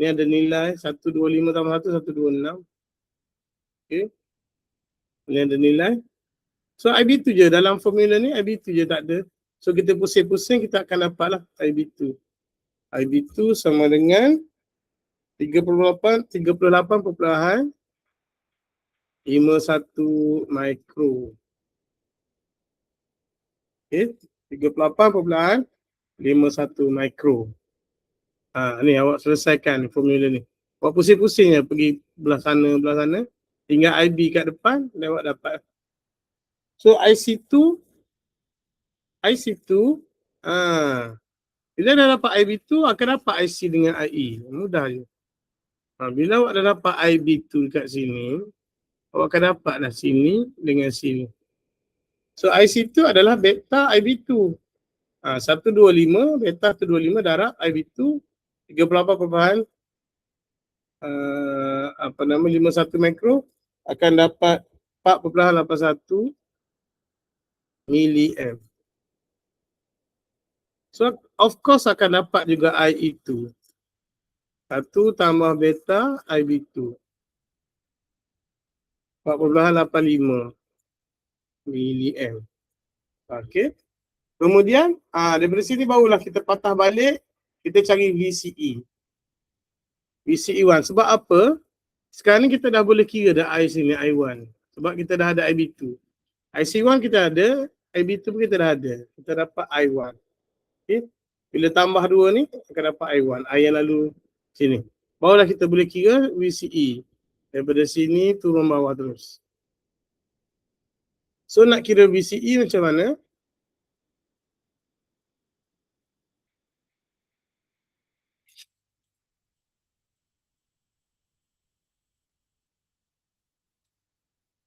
Ni ada nilai 125 tambah 1, 126. Okay. Ni ada nilai. So IB2 je dalam formula ni, IB2 je tak ada. So kita pusing-pusing kita akan dapatlah IB2. IB2 sama dengan 38.51 mikro. Okay, 38.51 mikro. Ni awak selesaikan formula ni. Awak pusing-pusing je pergi belah sana. Tinggal IB kat depan, dan awak dapat. So IC2, bila dah dapat IB2, akan dapat IC dengan IE. Mudah je. Bila awak dah dapat IB2 kat sini, awak akan dapatlah sini dengan sini. So IC2 adalah beta IB2. 125, beta 125 darab IB2 38.51 mikro akan dapat 4.81 mAh. So of course akan dapat juga IE2. 1 tambah beta IB2. 4.85 milliamp. Okey. Kemudian daripada sini barulah kita patah balik, kita cari VCE. VCE1. Sebab apa? Sekarang ni kita dah boleh kira dah I sini, I1. Sebab kita dah ada IB2. IC1 kita ada, IB2 pun kita dah ada. Kita dapat I1. Okay. Bila tambah dua ni, akan dapat I1. I yang lalu sini. Barulah kita boleh kira VCE. Daripada sini turun bawah terus. So nak kira VCE macam mana?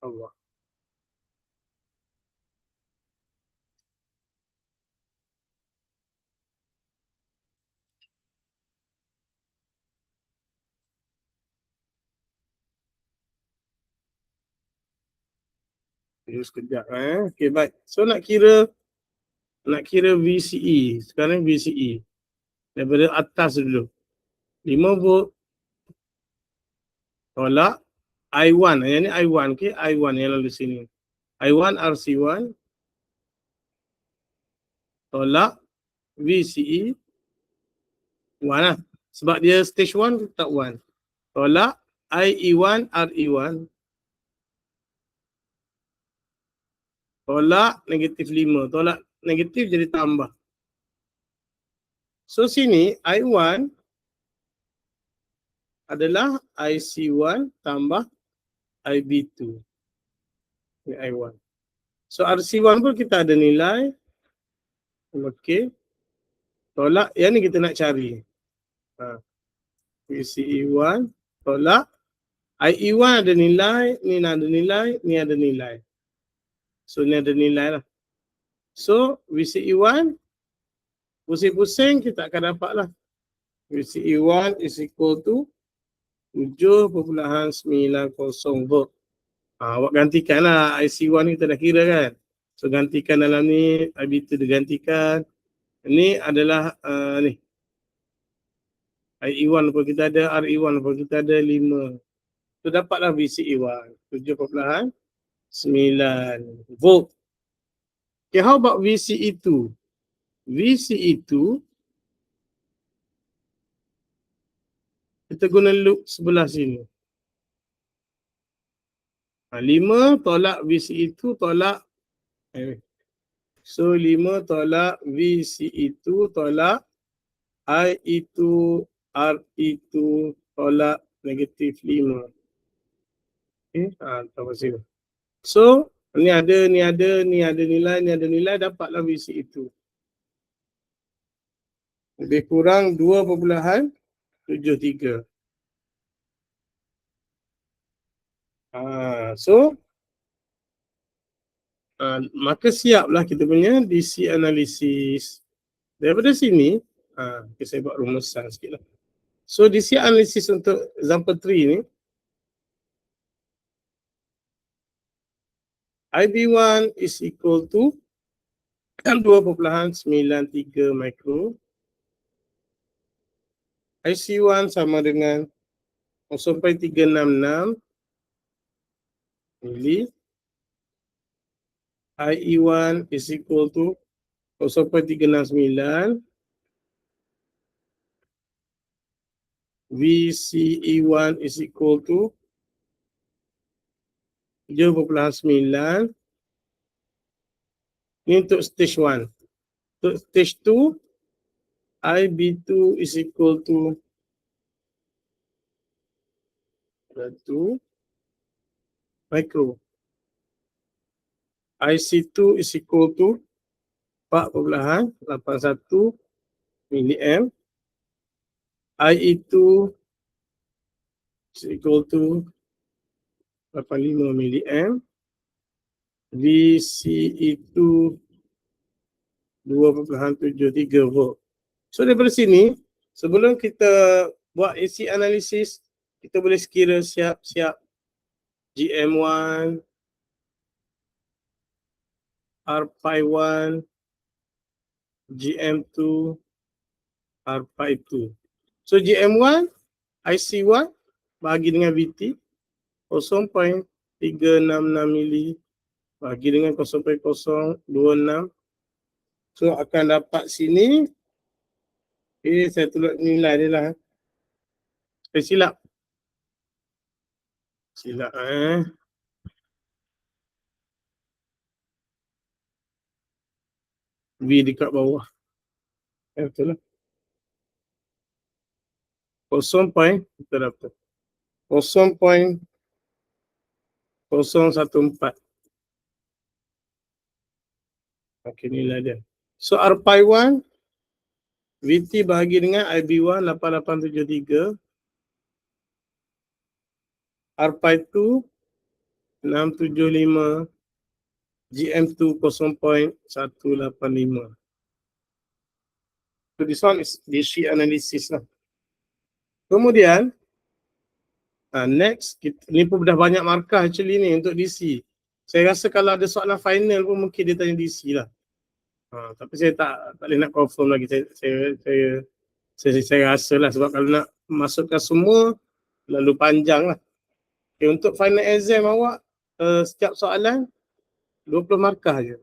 Allah. Sekejap Okay, baik. So nak kira VCE. Sekarang VCE. Daripada atas dulu. 5 volt tolak I1. Yang ni I1. Okay, I1 yang lalu sini. I1 RC1 tolak VCE 1 lah. Sebab dia stage 1 tak 1. Tolak IE1 RE1 tolak negatif 5. Tolak negatif jadi tambah. So sini I1 adalah IC1 tambah IB2. Ini I1. So RC1 pun kita ada nilai. Okey. Tolak, yang ni kita nak cari. VCE1 tolak. IE1 ada nilai, ni ada nilai, ni ada nilai. So ni ada nilai lah. So VCE1, pusing-pusing kita akan dapat lah. VCE1 is equal to 7.90 volt. Awak gantikan lah IC1 kita dah kira kan. So gantikan dalam ni, IB2 digantikan. Ini adalah ni. IE1 pun kita ada, RE1 pun kita ada 5. So dapatlah VCE1 7.9 volt. Okay, how about VCE2? VCE2 kita guna loop sebelah sini. 5 tolak VCE2 tolak so 5 tolak VCE2 tolak IE2 RE2 tolak negatif 5. Okay, tambah sini. So ni ada nilai, dapatlah VCE2. Lebih kurang 2.73. So maka siaplah kita punya DC analysis. Daripada sini, okay, saya buat rumusan sikit lah. So DC analysis untuk example 3 ni, IB1 is equal to 2.93 mikro. IC1 sama dengan 0.366 mili. IE1 is equal to 0.369. VCE1 is equal to 7.9. Ini untuk stage 1. Untuk stage 2, IB2 is equal to 2 micro. IC2 is equal to 4.81 milliamp. IE2 is equal to 85 milliamp. VCE2 2.73 volt. So daripada sini, sebelum kita buat AC analysis, kita boleh sekira siap-siap GM1, R5-1, GM2, R5-2. So GM1, IC1 bagi dengan VT 0.3 366 mili bagi dengan 0.026. So akan dapat sini. Saya tulis nilai dia lah. Silap. Silap V dekat bawah. Betul lah. 0.014. Okey, nilai dia. So R5 VT bahagi dengan IB1 8873. R5 675. GM2 0.185. So this one is DC analysis lah. Kemudian next, ni pun dah banyak markah actually ni untuk DC. Saya rasa kalau ada soalan final pun mungkin dia tanya DC lah. Tapi saya tak boleh nak confirm lagi. Saya rasa lah sebab kalau nak masukkan semua lalu panjang lah. Okay, untuk final exam awak setiap soalan 20 markah je.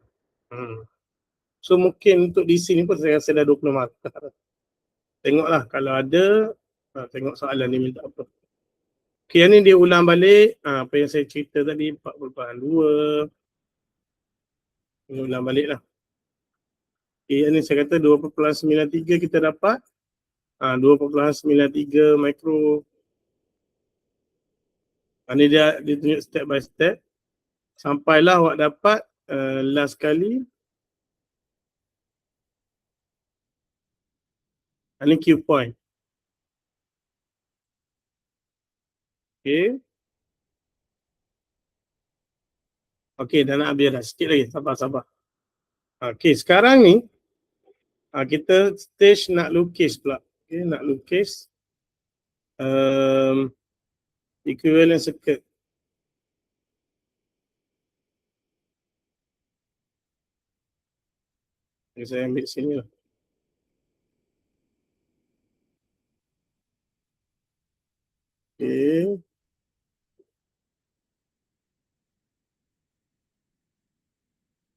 So mungkin untuk DC ni pun saya rasa dah 20 markah. Tengoklah kalau ada, tengok soalan ni minta apa. Okay, yang ni dia ulang balik apa yang saya cerita tadi 4.2. Ini ulang balik lah. Okay, yang ni saya kata 2.93 kita dapat 2.93 mikro. Ini dia tunjuk step by step. Sampailah awak dapat last kali. Ini Q point. Okay. Okay, dah nak habis dah. Sikit lagi. Sabar. Okay, sekarang ni kita stage nak lukis pula. Okay, nak lukis equivalent circuit. Okay, saya ambil sini lah. Okay.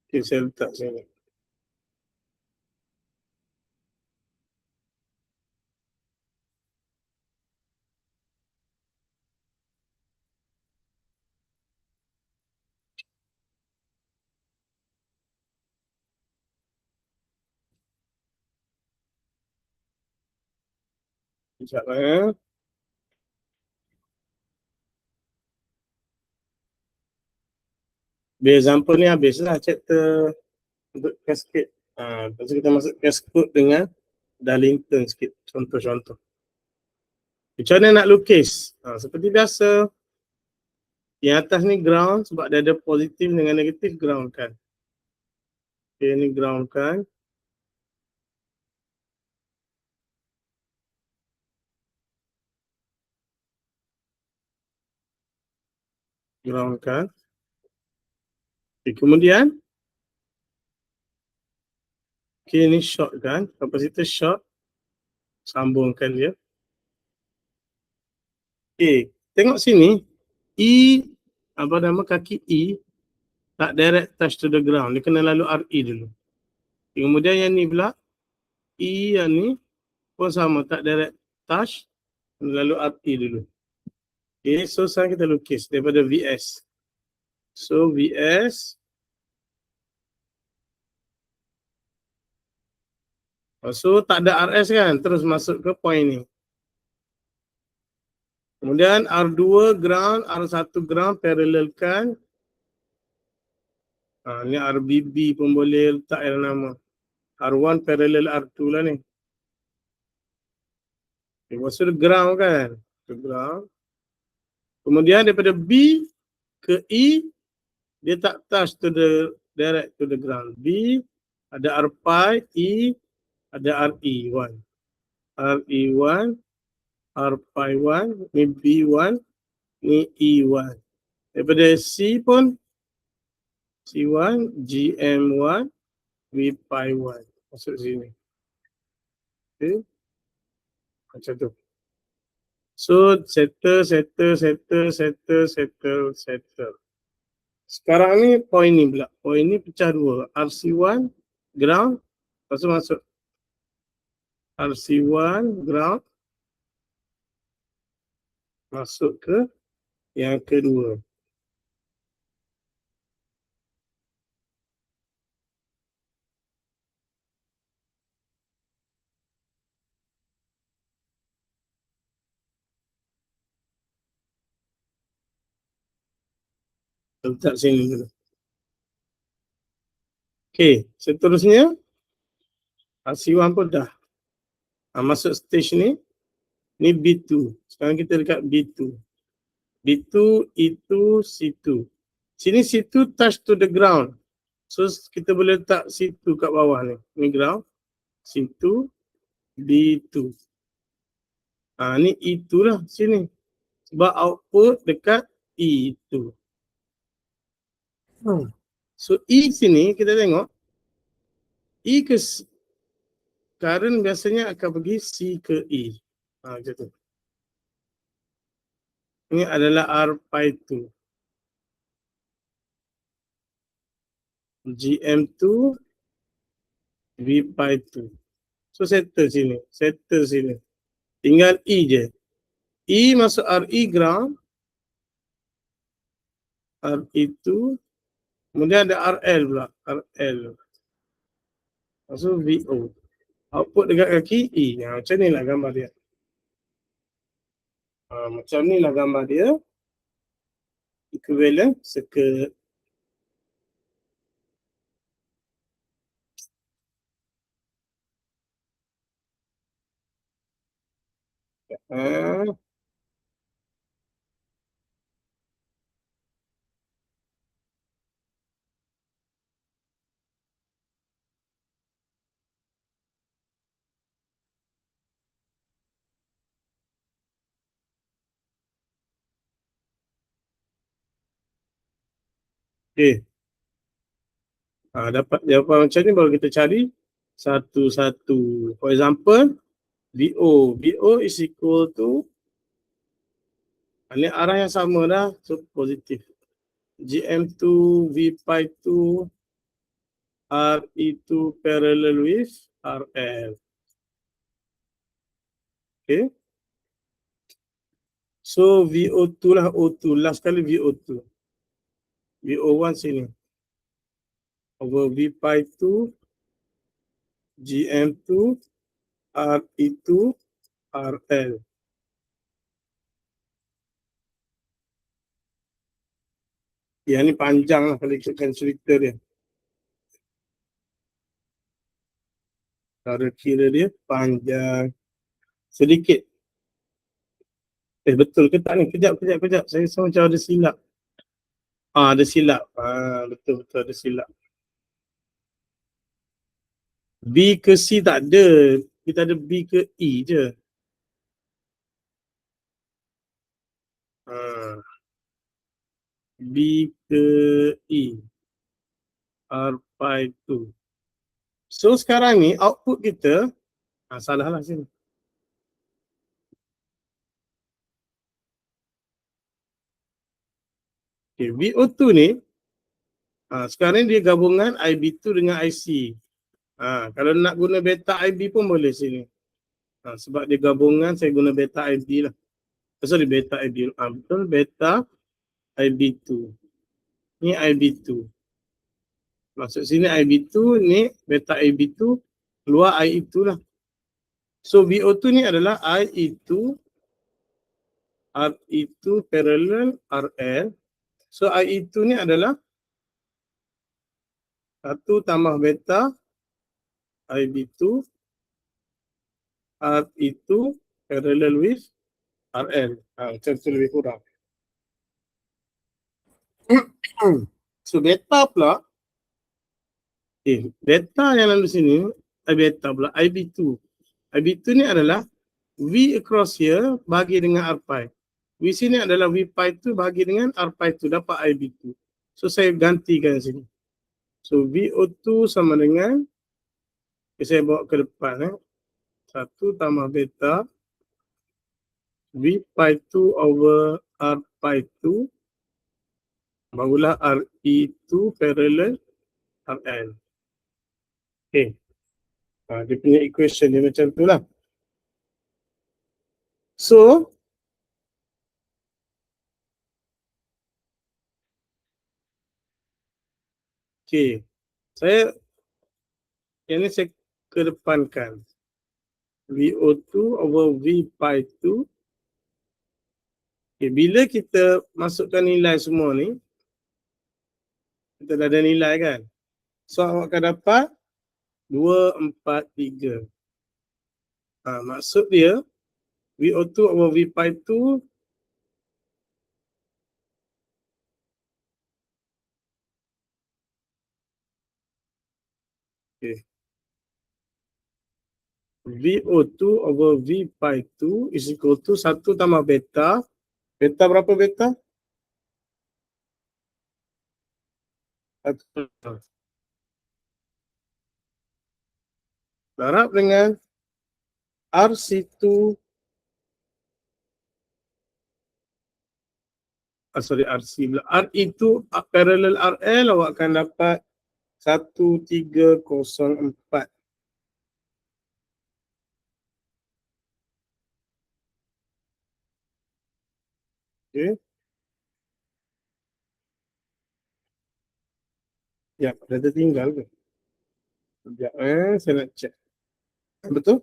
Okay, saya letak sini. Sekejap lah. Biar example ni habislah chapter untuk cascade. Lepas tu kita masuk cascade dengan Darlington sikit. Contoh-contoh. Macam mana nak lukis? Seperti biasa. Yang atas ni ground sebab dia ada positif dengan negatif, ground kan. Okay, ni ground kan. Ground kan. Okay, kemudian. Okay, ni short kan. Kapasitor short. Sambungkan dia. Okay, tengok sini. E, apa nama kaki E, tak direct touch to the ground. Dia kena lalu RE dulu. Kemudian yang ni pula, E yang ni pun sama, tak direct touch, lalu RE dulu. Okay, so sekarang kita lukis daripada VS. So VS. So tak ada RS kan, terus masuk ke point ni. Kemudian R2 ground, R1 ground, parallelkan. Ni RBB pun boleh letak yang nama. R1 parallel R2 lah ni. Okay, maksud ground kan. Ground. Kemudian daripada B ke E, dia tak touch to the direct to the ground. B, ada R pi, E, ada RE1. RE1, R pi 1, ni B1, ni E1. Daripada C pun, C1, GM1, V pi 1. Masuk sini. Okay. Macam tu. So, settle. Sekarang ni point ni pula. Point ni pecah dua. RC1 ground. Lepas tu masuk RC1 ground. Masuk ke yang kedua. Letak sini dulu. Okay, seterusnya RC1 pun dah. Masuk stage ni. Ni B2. Sekarang kita dekat B2. B2, E2, C2. Sini C2 touch to the ground. So kita boleh letak C2 kat bawah ni. Ni ground. C2, B2. Ni E2 lah sini. Sebab output dekat E2. So E sini kita tengok. E ke current biasanya akan pergi C ke E. Macam tu. Ini adalah R pi 2. GM2 V pi 2. So settle sini. Settle sini. Tinggal E je. E masuk RE ground. RE2. Kemudian ada RL pula. RL. Masuk VO. Output dekat kaki E. Macam ni lah gambar dia. Macam ni lah gambar dia. Equivalent circuit. Okay. Dapat jawapan macam ni baru kita cari satu-satu. For example, VO. VO is equal to ni arah yang sama dah. So positif. GM2 V pi 2 RE2 parallel with RL. Okay. So VO2 lah O2. Last kali VO2. VO1 sini. Over V pi 2 GM2 RE2 RL. Ya ni panjang lah kalau ikutkan cerita dia. Cara kira dia panjang sedikit. Betul ke tak ni? Kejap. Saya rasa macam ada silap. Ada silap. Betul ada silap. B ke C tak ada. Kita ada B ke E je. B ke E. R pi 2. So sekarang ni output kita salah lah sini. Okay, VO2 ni sekarang ni dia gabungan IB2 dengan IC. Kalau nak guna beta IB pun boleh sini. Sebab dia gabungan saya guna beta IB lah. Sorry, beta IB. Betul, beta IB2. Ni IB2. Masuk sini IB2, ni beta IB2, keluar IE2 lah. So VO2 ni adalah IE2 RE2 parallel RL. So IE2 ni adalah 1 tambah beta IB2 RE2 parallel with RL. Macam tu lebih kurang. So beta pula, beta yang lalu sini, beta pula IB2. IB2 ni adalah V across here bagi dengan R pi. V sini adalah V pi 2 bagi dengan R pi 2, dapat IB2. So saya gantikan sini. So VO2 sama dengan, saya bawa ke depan 1 tambah beta V pi 2 over R pi 2 Barulah RE2 parallel RL. Okay. Dia punya equation dia macam tu lah. So, okay. Yang ni saya kedepankan. VO2 over V pi 2. Okay, bila kita masukkan nilai semua ni, kita dah ada nilai kan? So, awak akan dapat 243. Maksud dia, VO2 over V pi 2 okay. VO2 over V pi 2 is equal to 1 tambah beta. Beta berapa beta? 1. Darab dengan RC2 RC pula. RE2 parallel RL awak akan dapat 1304. Okay. Ya, dah tertinggal ke? Sekejap, saya nak check. Betul?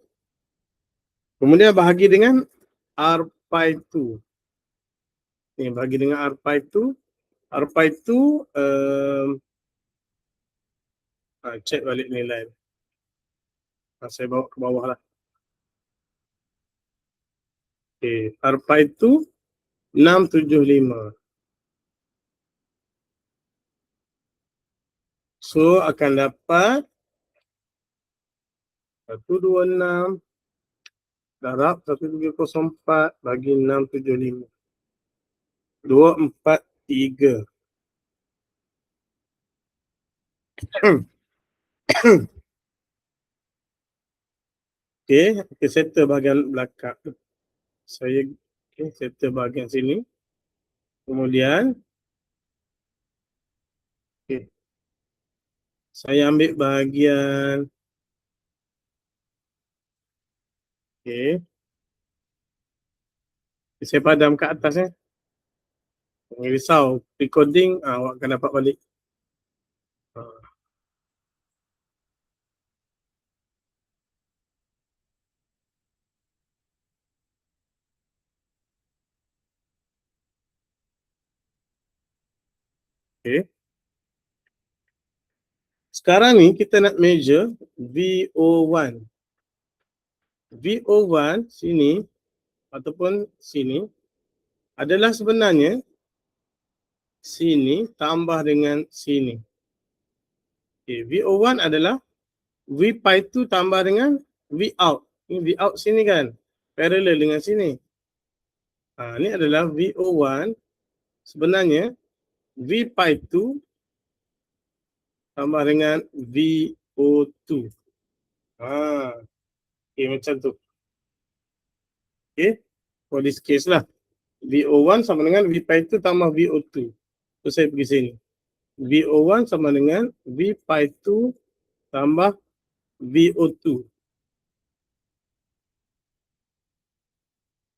Kemudian bahagi dengan R pi 2. Ni bahagi dengan R pi 2. R pi 2 check balik nilai. Saya bawa ke bawah lah. Okay, R pi 2 675. So akan dapat 126 darab 1304 bagi 675. 243. Okay, kita settle bahagian belakang. Saya settle bahagian sini. Kemudian okay, saya ambil bahagian okay. Saya padam kat atas Jangan risau, recording awak akan dapat balik. Okay. Sekarang ni kita nak measure VO1. VO1 sini ataupun sini adalah sebenarnya sini tambah dengan sini. Okay, VO1 adalah V pi 2 tambah dengan V out. Ini V out sini kan, parallel dengan sini. Ini adalah VO1 sebenarnya V pi 2 tambah dengan VO2. Okay, macam tu. Okay, for this case lah. VO1 sama dengan V pi 2 tambah VO2. So saya pergi sini. VO1 sama dengan V pi 2 tambah VO2.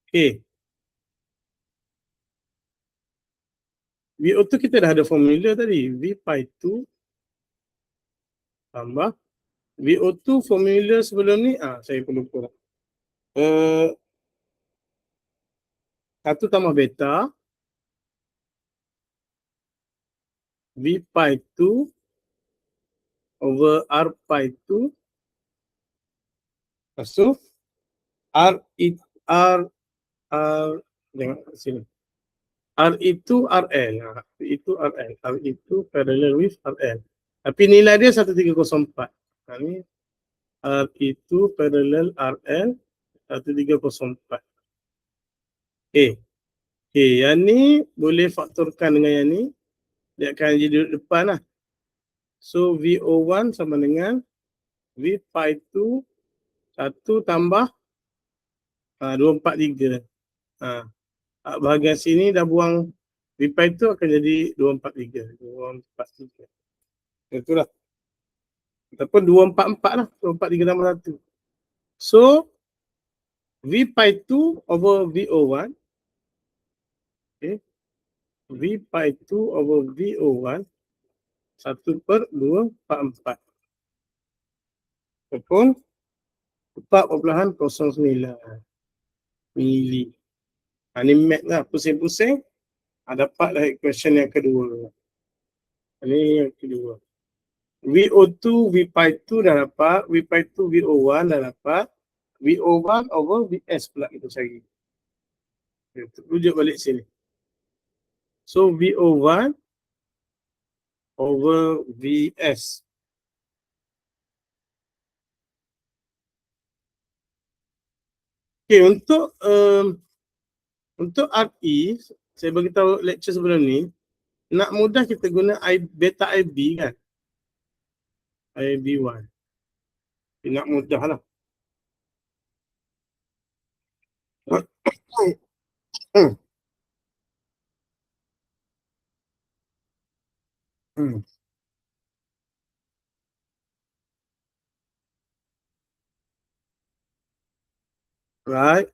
Okay. VO2 kita dah ada formula tadi. V pi 2 tambah VO2 formula sebelum ni. Saya perlu kurang. 1 tambah beta. V pi 2 over R pi 2. Lepas tu tengok sini. RE2 RL. RE2 RL. RE2 parallel with RL. Tapi nilai dia 1304. Ni RE2 parallel RL 1304. Okay, yang ni boleh faktorkan dengan yang ni. Dia akan jadi depan lah. So VO1 sama dengan V pi 2 1 tambah 243. Bahagian sini dah buang V pi tu akan jadi 243. 243. Itulah. Ataupun 244 lah. 243 tambah 1. So, V pi 2 over VO1. Okay. V pi 2 over VO1. 1/244. Ataupun 4.09 mili. Ini mat lah. Pusing-pusing. Dapatlah equation yang kedua. Ini yang kedua. VO2, V pi 2 dah dapat. V pi 2, VO1 dah dapat. VO1 over VS pula kita cari. Rujuk balik sini. So VO1 over VS. Okay, untuk RE, saya bagi tahu lecture sebelum ni, nak mudah kita guna beta IB kan? IB1. Nak mudah lah. Right.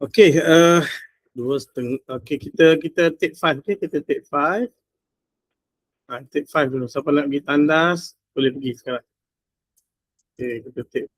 Okay, 2.5. Okay, kita take 5. Okay, kita take 5. Take 5 dulu. Siapa nak pergi tandas, boleh pergi sekarang. Okay, kita take.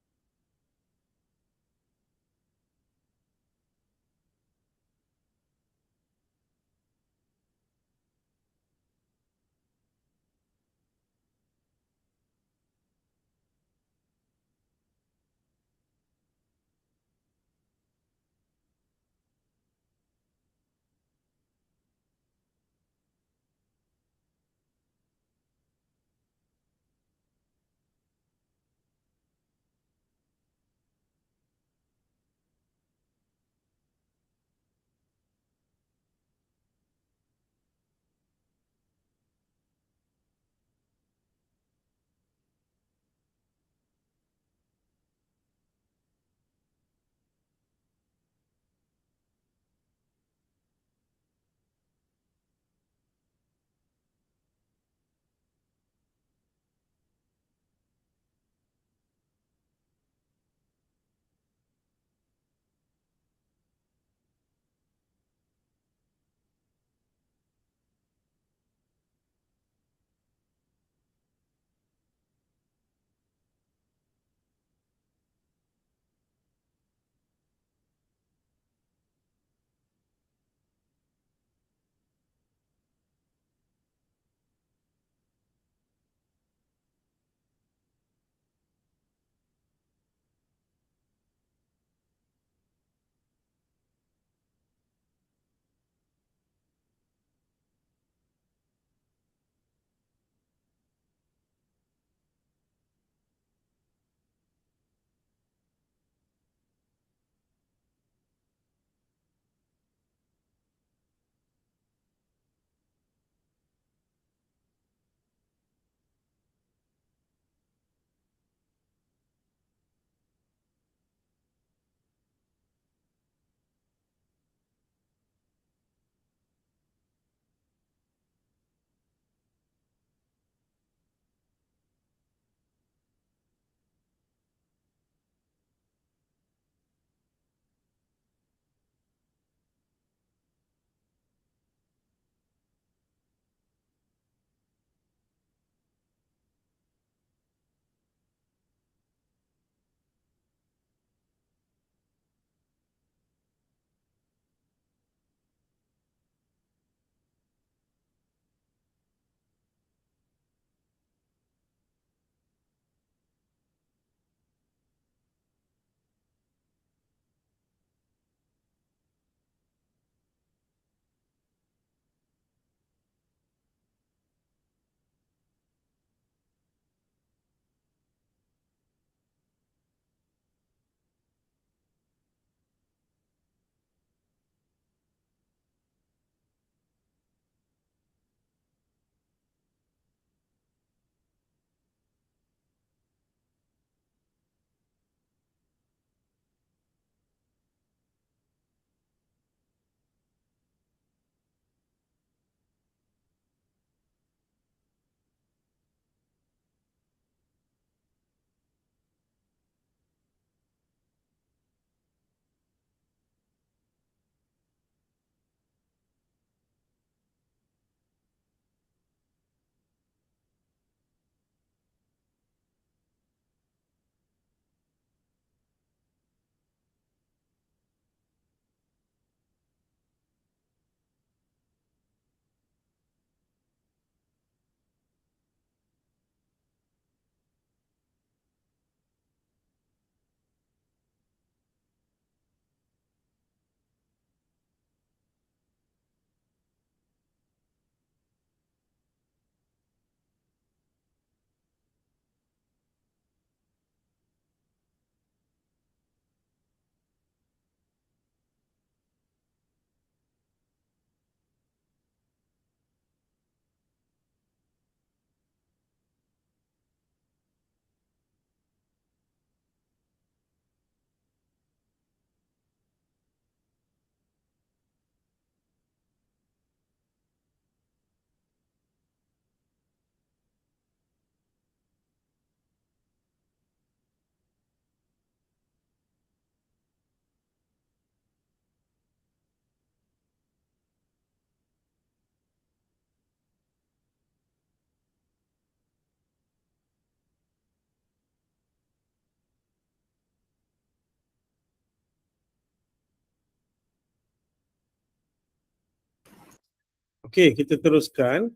Okey, kita teruskan.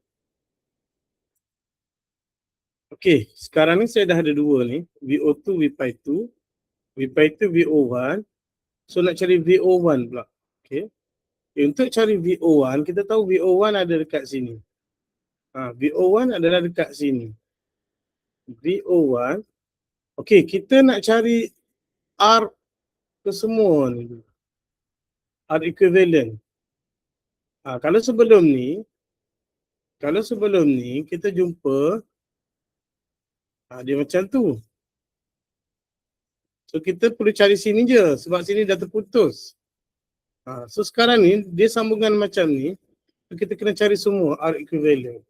Okey, sekarang ni saya dah ada dua ni, VO2, VPy2, VPy2, VO1. So nak cari VO1 pula. Okey. Untuk cari VO1, kita tahu VO1 ada dekat sini. VO1 adalah dekat sini. VO1. Okey, kita nak cari R kesemua ni. R equivalent. Kalau sebelum ni kita jumpa dia macam tu. So kita perlu cari sini je sebab sini dah terputus. So sekarang ni dia sambungan macam ni. So kita kena cari semua R equivalent.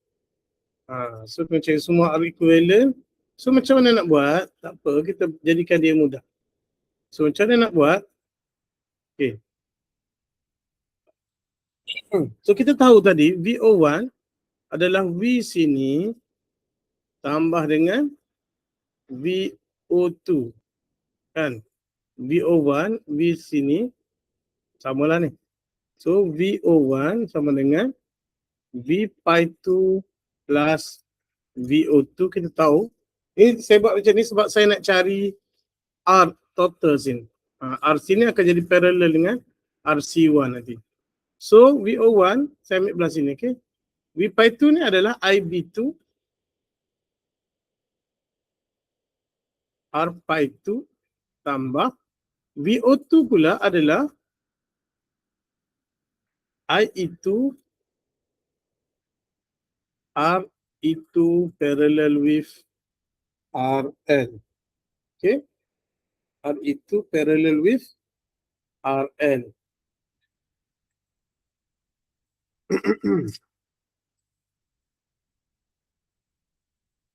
So kena cari semua R equivalent. So macam mana nak buat? Tak apa, kita jadikan dia mudah. So macam mana nak buat? Okay. So kita tahu tadi VO1 adalah V sini tambah dengan VO2 kan. VO1 V sini samalah ni. So VO1 sama dengan VPy2 plus VO2. Kita tahu ini saya buat macam ni sebab saya nak cari R total sini. R sini akan jadi parallel dengan RC1 nanti. So VO1 saya ambil belah sini, okey. VPy2 ni adalah IB2 RPy2 tambah VO2 pula adalah IE2 RE2 parallel with RL. Okay. RE2 parallel with RL.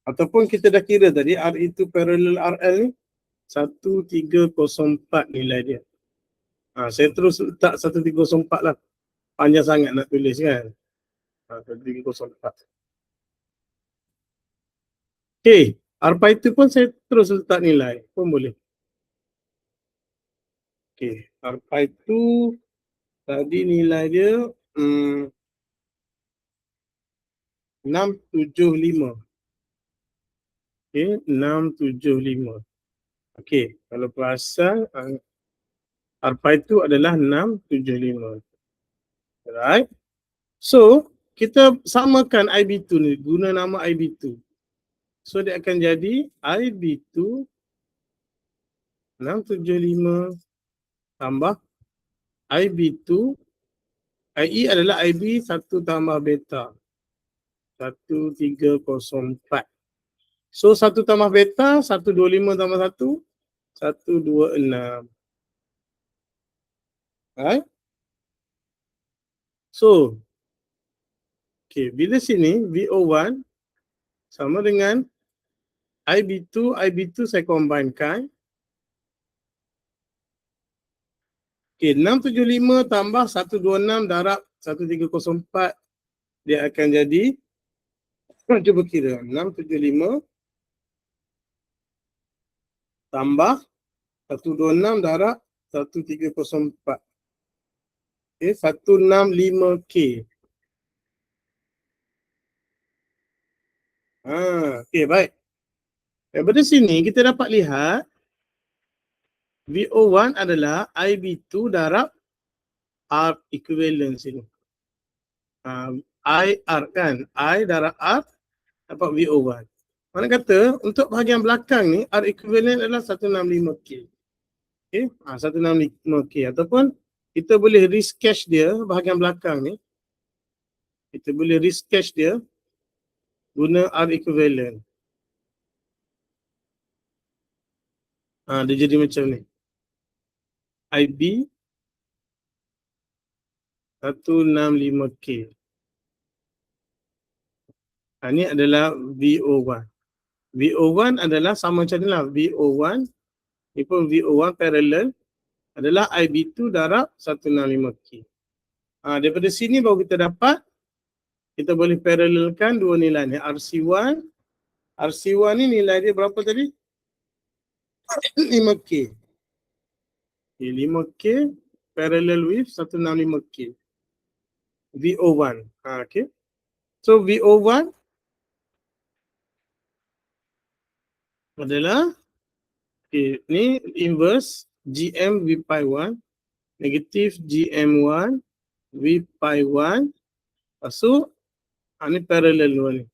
Ataupun kita dah kira tadi RE2 parallel RL ni 1304 nilai dia. Saya terus letak 1304 lah. Panjang sangat nak tulis kan. 1304. Okay, RPy2 pun saya terus letak nilai pun boleh. Okay, RPy2 tadi nilai dia 675. Okay, 675. Okay, kalau perasan RPy2 adalah 675. Alright. So, kita samakan IB2 ni, guna nama IB2. So, dia akan jadi IB2 675 tambah IB2. IE adalah IB 1 tambah beta. 1304. So 1 tambah beta, 125 tambah 1, 126. Right? So, okay, bila sini VO1 sama dengan IB2, IB2 saya combinekan. Okay, 675 tambah 126 darab 1304, dia akan jadi, cuba kira, 675 tambah 126 darab 1304. Okay, 165K. Okay, baik. Daripada sini kita dapat lihat VO1 adalah IB2 darab R equivalent sini. IR kan, I darab R dapat VO1. Mana kata untuk bahagian belakang ni R equivalent adalah 165K. Okay, 165K ataupun kita boleh resketch dia bahagian belakang ni. Kita boleh resketch dia guna R equivalent. Dia jadi macam ni. IB 165K. Ini adalah VO1. VO1 adalah sama macam ni lah. VO1, ni pun VO1 parallel adalah IB2 darab 165K. Daripada sini baru kita dapat, kita boleh parallelkan dua nilai ni. RC1 ni nilai dia berapa tadi? 5K. Okay, 5K parallel with 165K. VO1. Okay. So VO1 adalah ni inverse GM V pi 1 negatif GM1 V pi 1. Lepas tu ni parallel dua ni.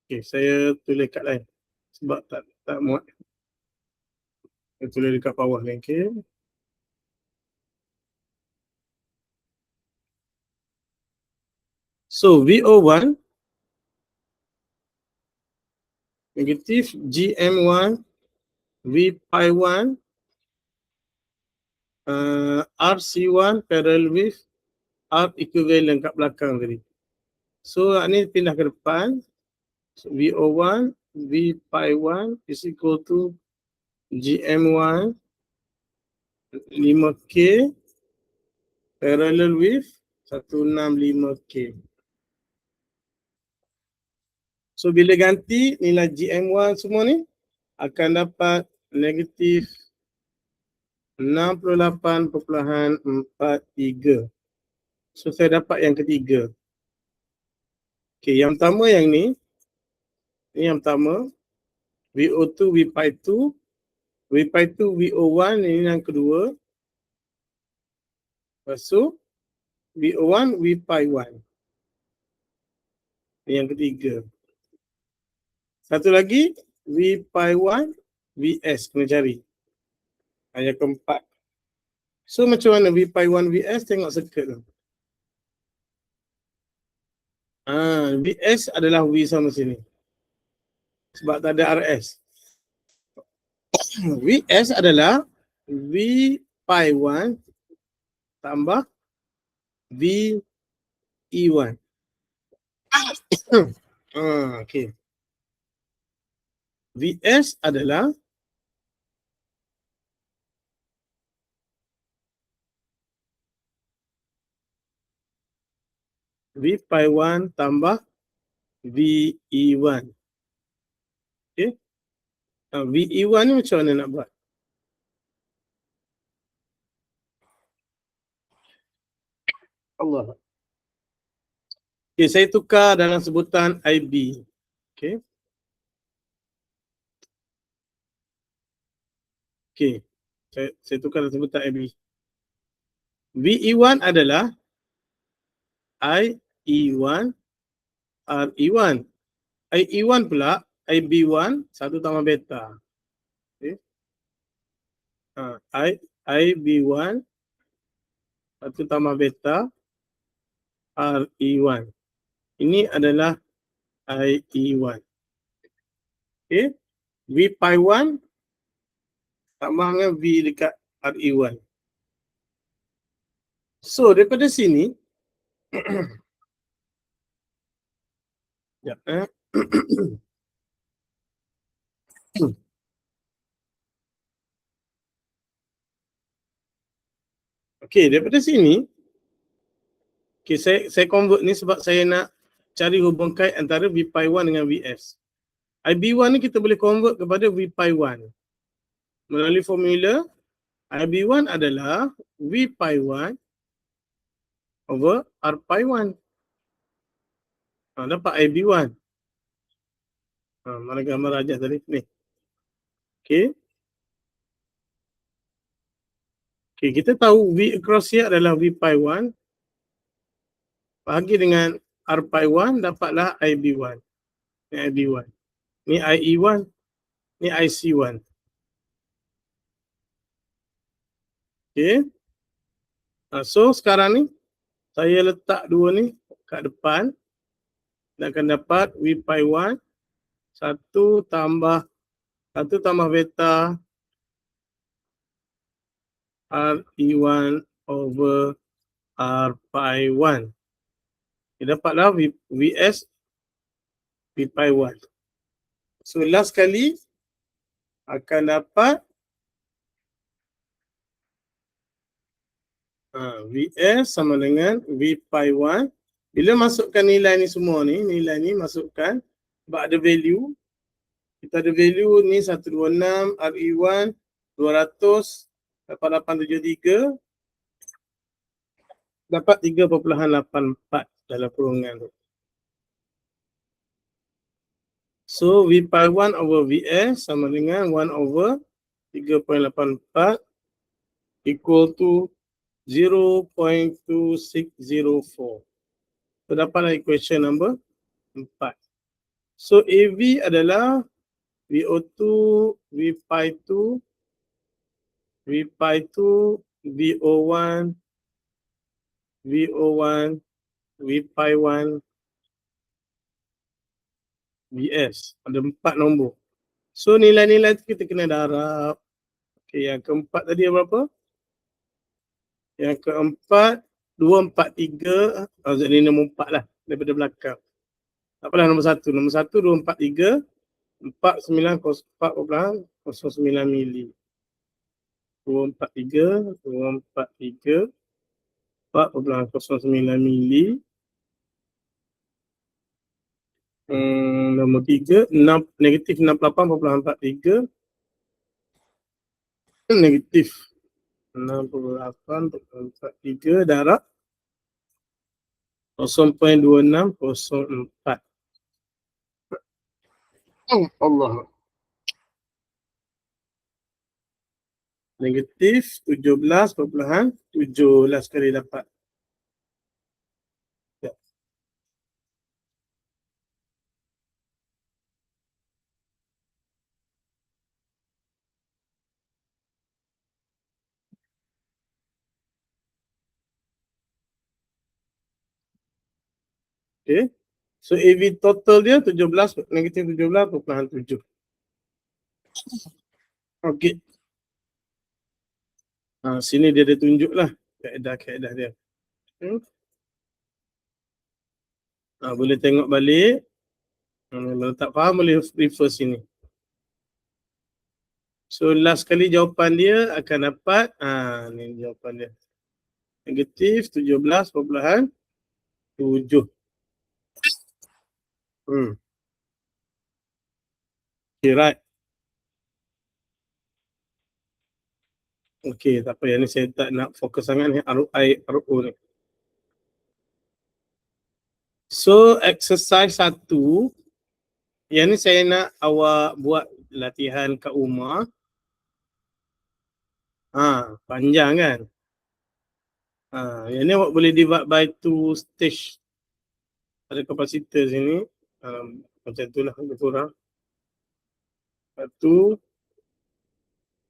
Okay, saya tulis kat lain sebab tak muat. Saya tulis dekat bawah ni. Okay. So VO1 negatif GM1 V pi 1 RC1 parallel with R equivalent kat belakang tadi. So ni pindah ke depan. So, VO1 V pi 1 is equal to GM1 5K parallel with 165K. So bila ganti nilai GM1 semua ni akan dapat negatif 68.43. So saya dapat yang ketiga. Okay, yang pertama yang ni yang pertama VO2 V pi 2 V pi 2 VO1 ini yang kedua. Lepas tu VO1 V pi 1. Ini yang ketiga. Satu lagi V pi 1 VS kena cari. Yang keempat. So macam mana V pi 1 VS, tengok circuit tu. VS adalah V sama sini. Sebab tak ada RS. VS adalah V pi 1 tambah V E1. Okay. VS adalah V pi 1 tambah V E1. Okay. V E1 ni macam mana nak buat? Allah. Okay, saya tukar dalam sebutan IB. Okay. Okay. Saya tukar dalam sebutan IB. VE1 adalah IE1 RE1. IE1 pula IB1 1 tambah beta. Okay. IB1 1 tambah beta RE1. Ini adalah IE1. Okay. V pi 1 tambah dengan V dekat RE1. So daripada sini ya, okay, daripada sini okay, saya convert ni sebab saya nak cari hubung kait antara V pi 1 dengan VS. IB1 ni kita boleh convert kepada V pi 1. Melalui formula IB1 adalah V pi 1 over R pi 1. Dapat IB1. Mana gambar rajah tadi? Ni. Okay. Okay, kita tahu V across here adalah V pi 1. Bahagi dengan R pi 1, dapatlah IB1. Ni IB1. Ni IE1. Ni IC1. Okay. So sekarang ni, saya letak dua ni kat depan. Dan akan dapat V pi 1. 1 tambah beta RE1 over R pi 1. Kita dapatlah VS V pi 1. So last kali akan dapat VS sama dengan V pi 1. Bila masukkan nilai ni semua ni, nilai ni masukkan sebab ada value. Kita ada value ni 126, RE1 200, 8873. dapat 3.84 dalam kurungan tu. So V pi 1 over Vs sama dengan 1 over 3.84 equal to 0.2604. So dapatlah equation number 4. So AV adalah VO2, V pi 2, V pi 2, VO1, VO1, V pi 1, Vs. Ada 4 nombor. So nilai-nilai tu kita kena darab. Okay, yang keempat tadi berapa? Yang keempat 243. Jadi nombor 4 lah daripada belakang. Tak apalah nombor 1. Nombor 1 243 4.09 mili. 243 4.09 mili. Nombor 3 negatif 68.43 negatif 68.43 darab 0.2604. Allah. Negatif 17.7 lah sekali dapat. Ya. Okay. So AV total dia 17, negatif 17.7. Okay. Sini dia ada tunjuk lah kaedah-kaedah dia. Boleh tengok balik. Kalau tak faham boleh refer sini. So last kali jawapan dia akan dapat, ni jawapan dia. Negatif 17.7. Okay, right. Okay, tak apa. Yang ni saya tak nak fokus sangat ni. RO ni. So, exercise 1. Yang ni saya nak awak buat latihan kat rumah. Panjang kan? Yang ni awak boleh divide by 2 stage. Ada kapasitor sini. Macam tu lah, lebih kurang. Satu.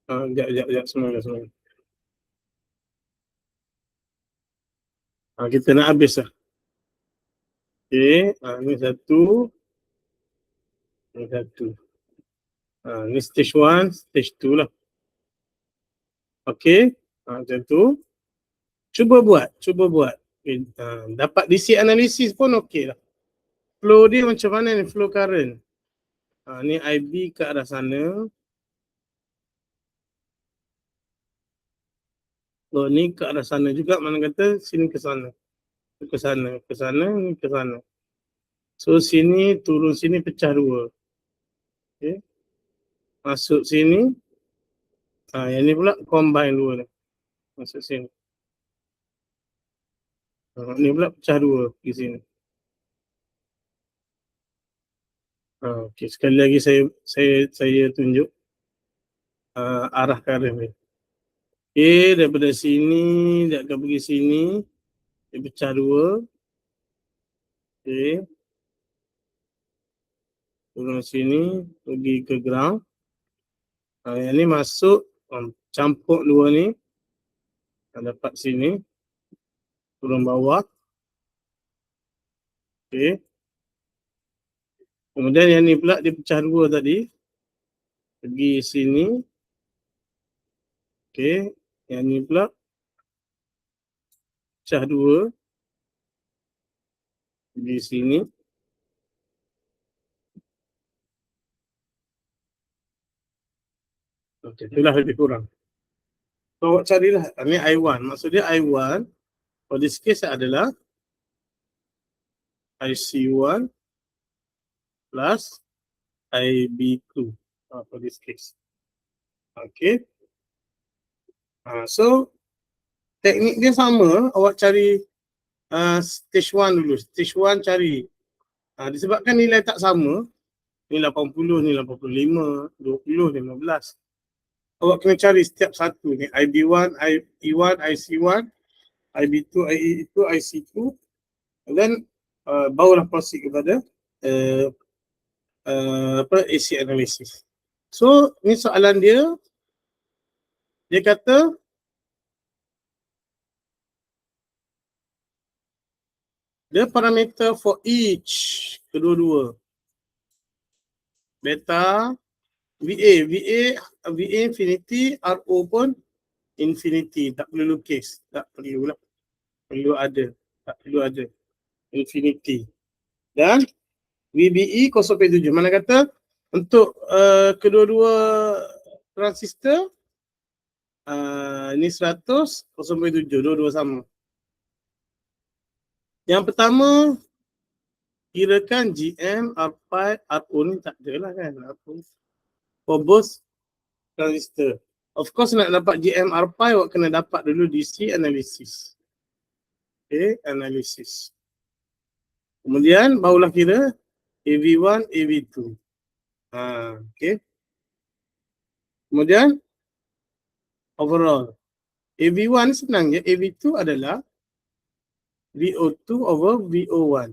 Sekejap, semua. Kita nak habis lah. Okay, ni satu. Ni satu. Ni stage 1, stage 2 lah. Okay, macam tu. Cuba buat. Okay, dapat DC analisis pun okey lah. Flow dia macam mana ni, flow current. Ni IB ke arah sana. So ni ke arah sana juga, mana kata sini ke sana. Ke sana, ni ke sana. So sini turun sini pecah dua. Okay. Masuk sini. Yang ni pula combine dua ni. Masuk sini. Ni pula pecah dua di sini. Okay, sekali lagi saya tunjuk arah current ni. Okay, daripada sini dia akan pergi sini. Dia pecah dua. Okay. Turun sini, pergi ke ground. Yang ni masuk, campur dua ni. Dapat sini. Turun bawah. Okay. Kemudian yang ni pula dia pecah dua tadi. Pergi sini. Okay. Yang ni pula pecah dua. Pergi sini. Okay, itulah lebih kurang. So, awak carilah. Ini I1. Maksudnya I1 for this case adalah IC1 plus IB2 for this case. Okay. So, teknik dia sama. Awak cari stage 1 dulu. Stage 1 cari. Disebabkan nilai tak sama, ni 80, ni 85, 20, 15. Awak kena cari setiap satu ni. IB1, IE1, IC1, IB2, IE2, IC2. Dan barulah proceed kepada AC analysis. So, ni soalan dia. Dia kata the parameter for each kedua-dua. Beta, VA infinity, RO pun infinity. Tak perlu lukis. Tak perlu lah. Tak perlu ada. Infinity. Dan VBE 0.7. Mana kata untuk kedua-dua transistor ni 100, 0.7. Dua-dua sama. Yang pertama, kirakan GM, R pi, RO ni tak ada lah kan. For both transistor. Of course nak dapat GM, R pi, awak kena dapat dulu DC analysis. Okay, analysis. Kemudian barulah kira AV1, AV2. Okay. Kemudian overall. AV1 senang je. AV2 adalah VO2 over VO1.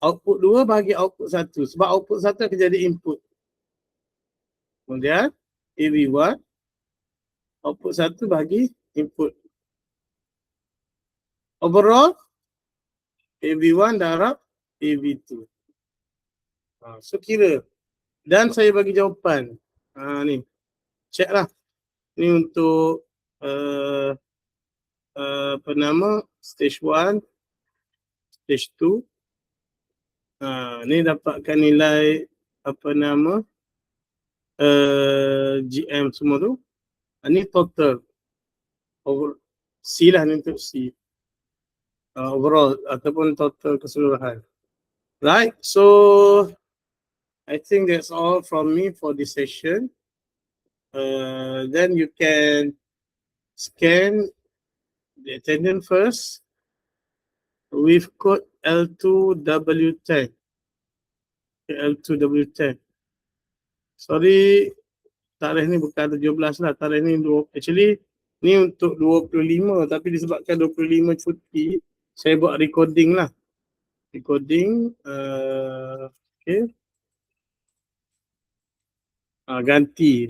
Output 2 bahagi output 1. Sebab output 1 akan jadi input. Kemudian AV1 output 1 bahagi input. Overall AV1 darab AV2. So kira. Dan saya bagi jawapan. Ni. Check lah. Ni untuk apa nama, stage 1, stage 2. Ni dapatkan nilai apa nama GM semua tu. Ni total over C lah, ni untuk C. Overall ataupun total keseluruhan. Right, so I think that's all from me for this session. Then you can scan the attendance first with code L2W10. L2W10. Sorry, tarikh ni bukan 17 lah. Tarikh ni actually ni untuk 25, tapi disebabkan 25 cuti, saya buat recording lah. Recording, okay. Ganti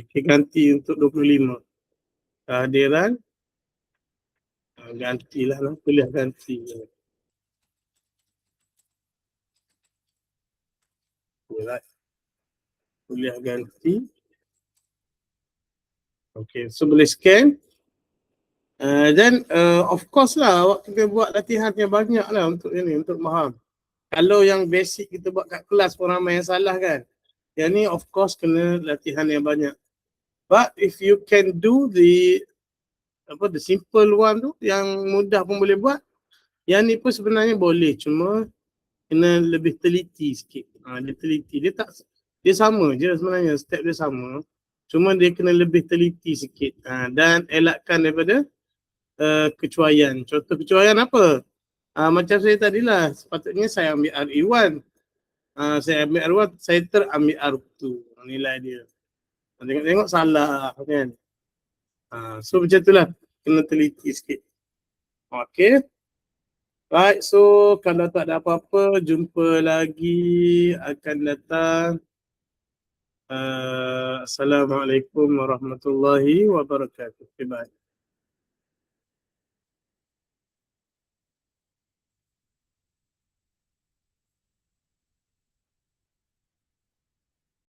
untuk 25. Kehadiran, gantilah lah, kuliah ganti. Alright. Kuliah ganti. Okay, so boleh scan. Then of course lah, awak kena buat latihan yang banyak lah untuk ini, untuk faham. Kalau yang basic kita buat kat kelas pun ramai yang salah kan. Yang ni of course kena latihan yang banyak. But if you can do the simple one tu, yang mudah pun boleh buat. Yang ni pun sebenarnya boleh, cuma kena lebih teliti sikit. Dia teliti, dia sama je sebenarnya, step dia sama. Cuma dia kena lebih teliti sikit. Dan elakkan daripada kecuaian. Contoh kecuaian apa? Macam saya tadilah, sepatutnya saya ambil RE1. Saya ambil R1, saya terambil R2. Nilai dia. Tengok-tengok salah kan. So macam itulah, kena teliti sikit. Okay. Right, so kalau tak ada apa-apa, jumpa lagi akan datang. Assalamualaikum warahmatullahi wabarakatuh. Bye.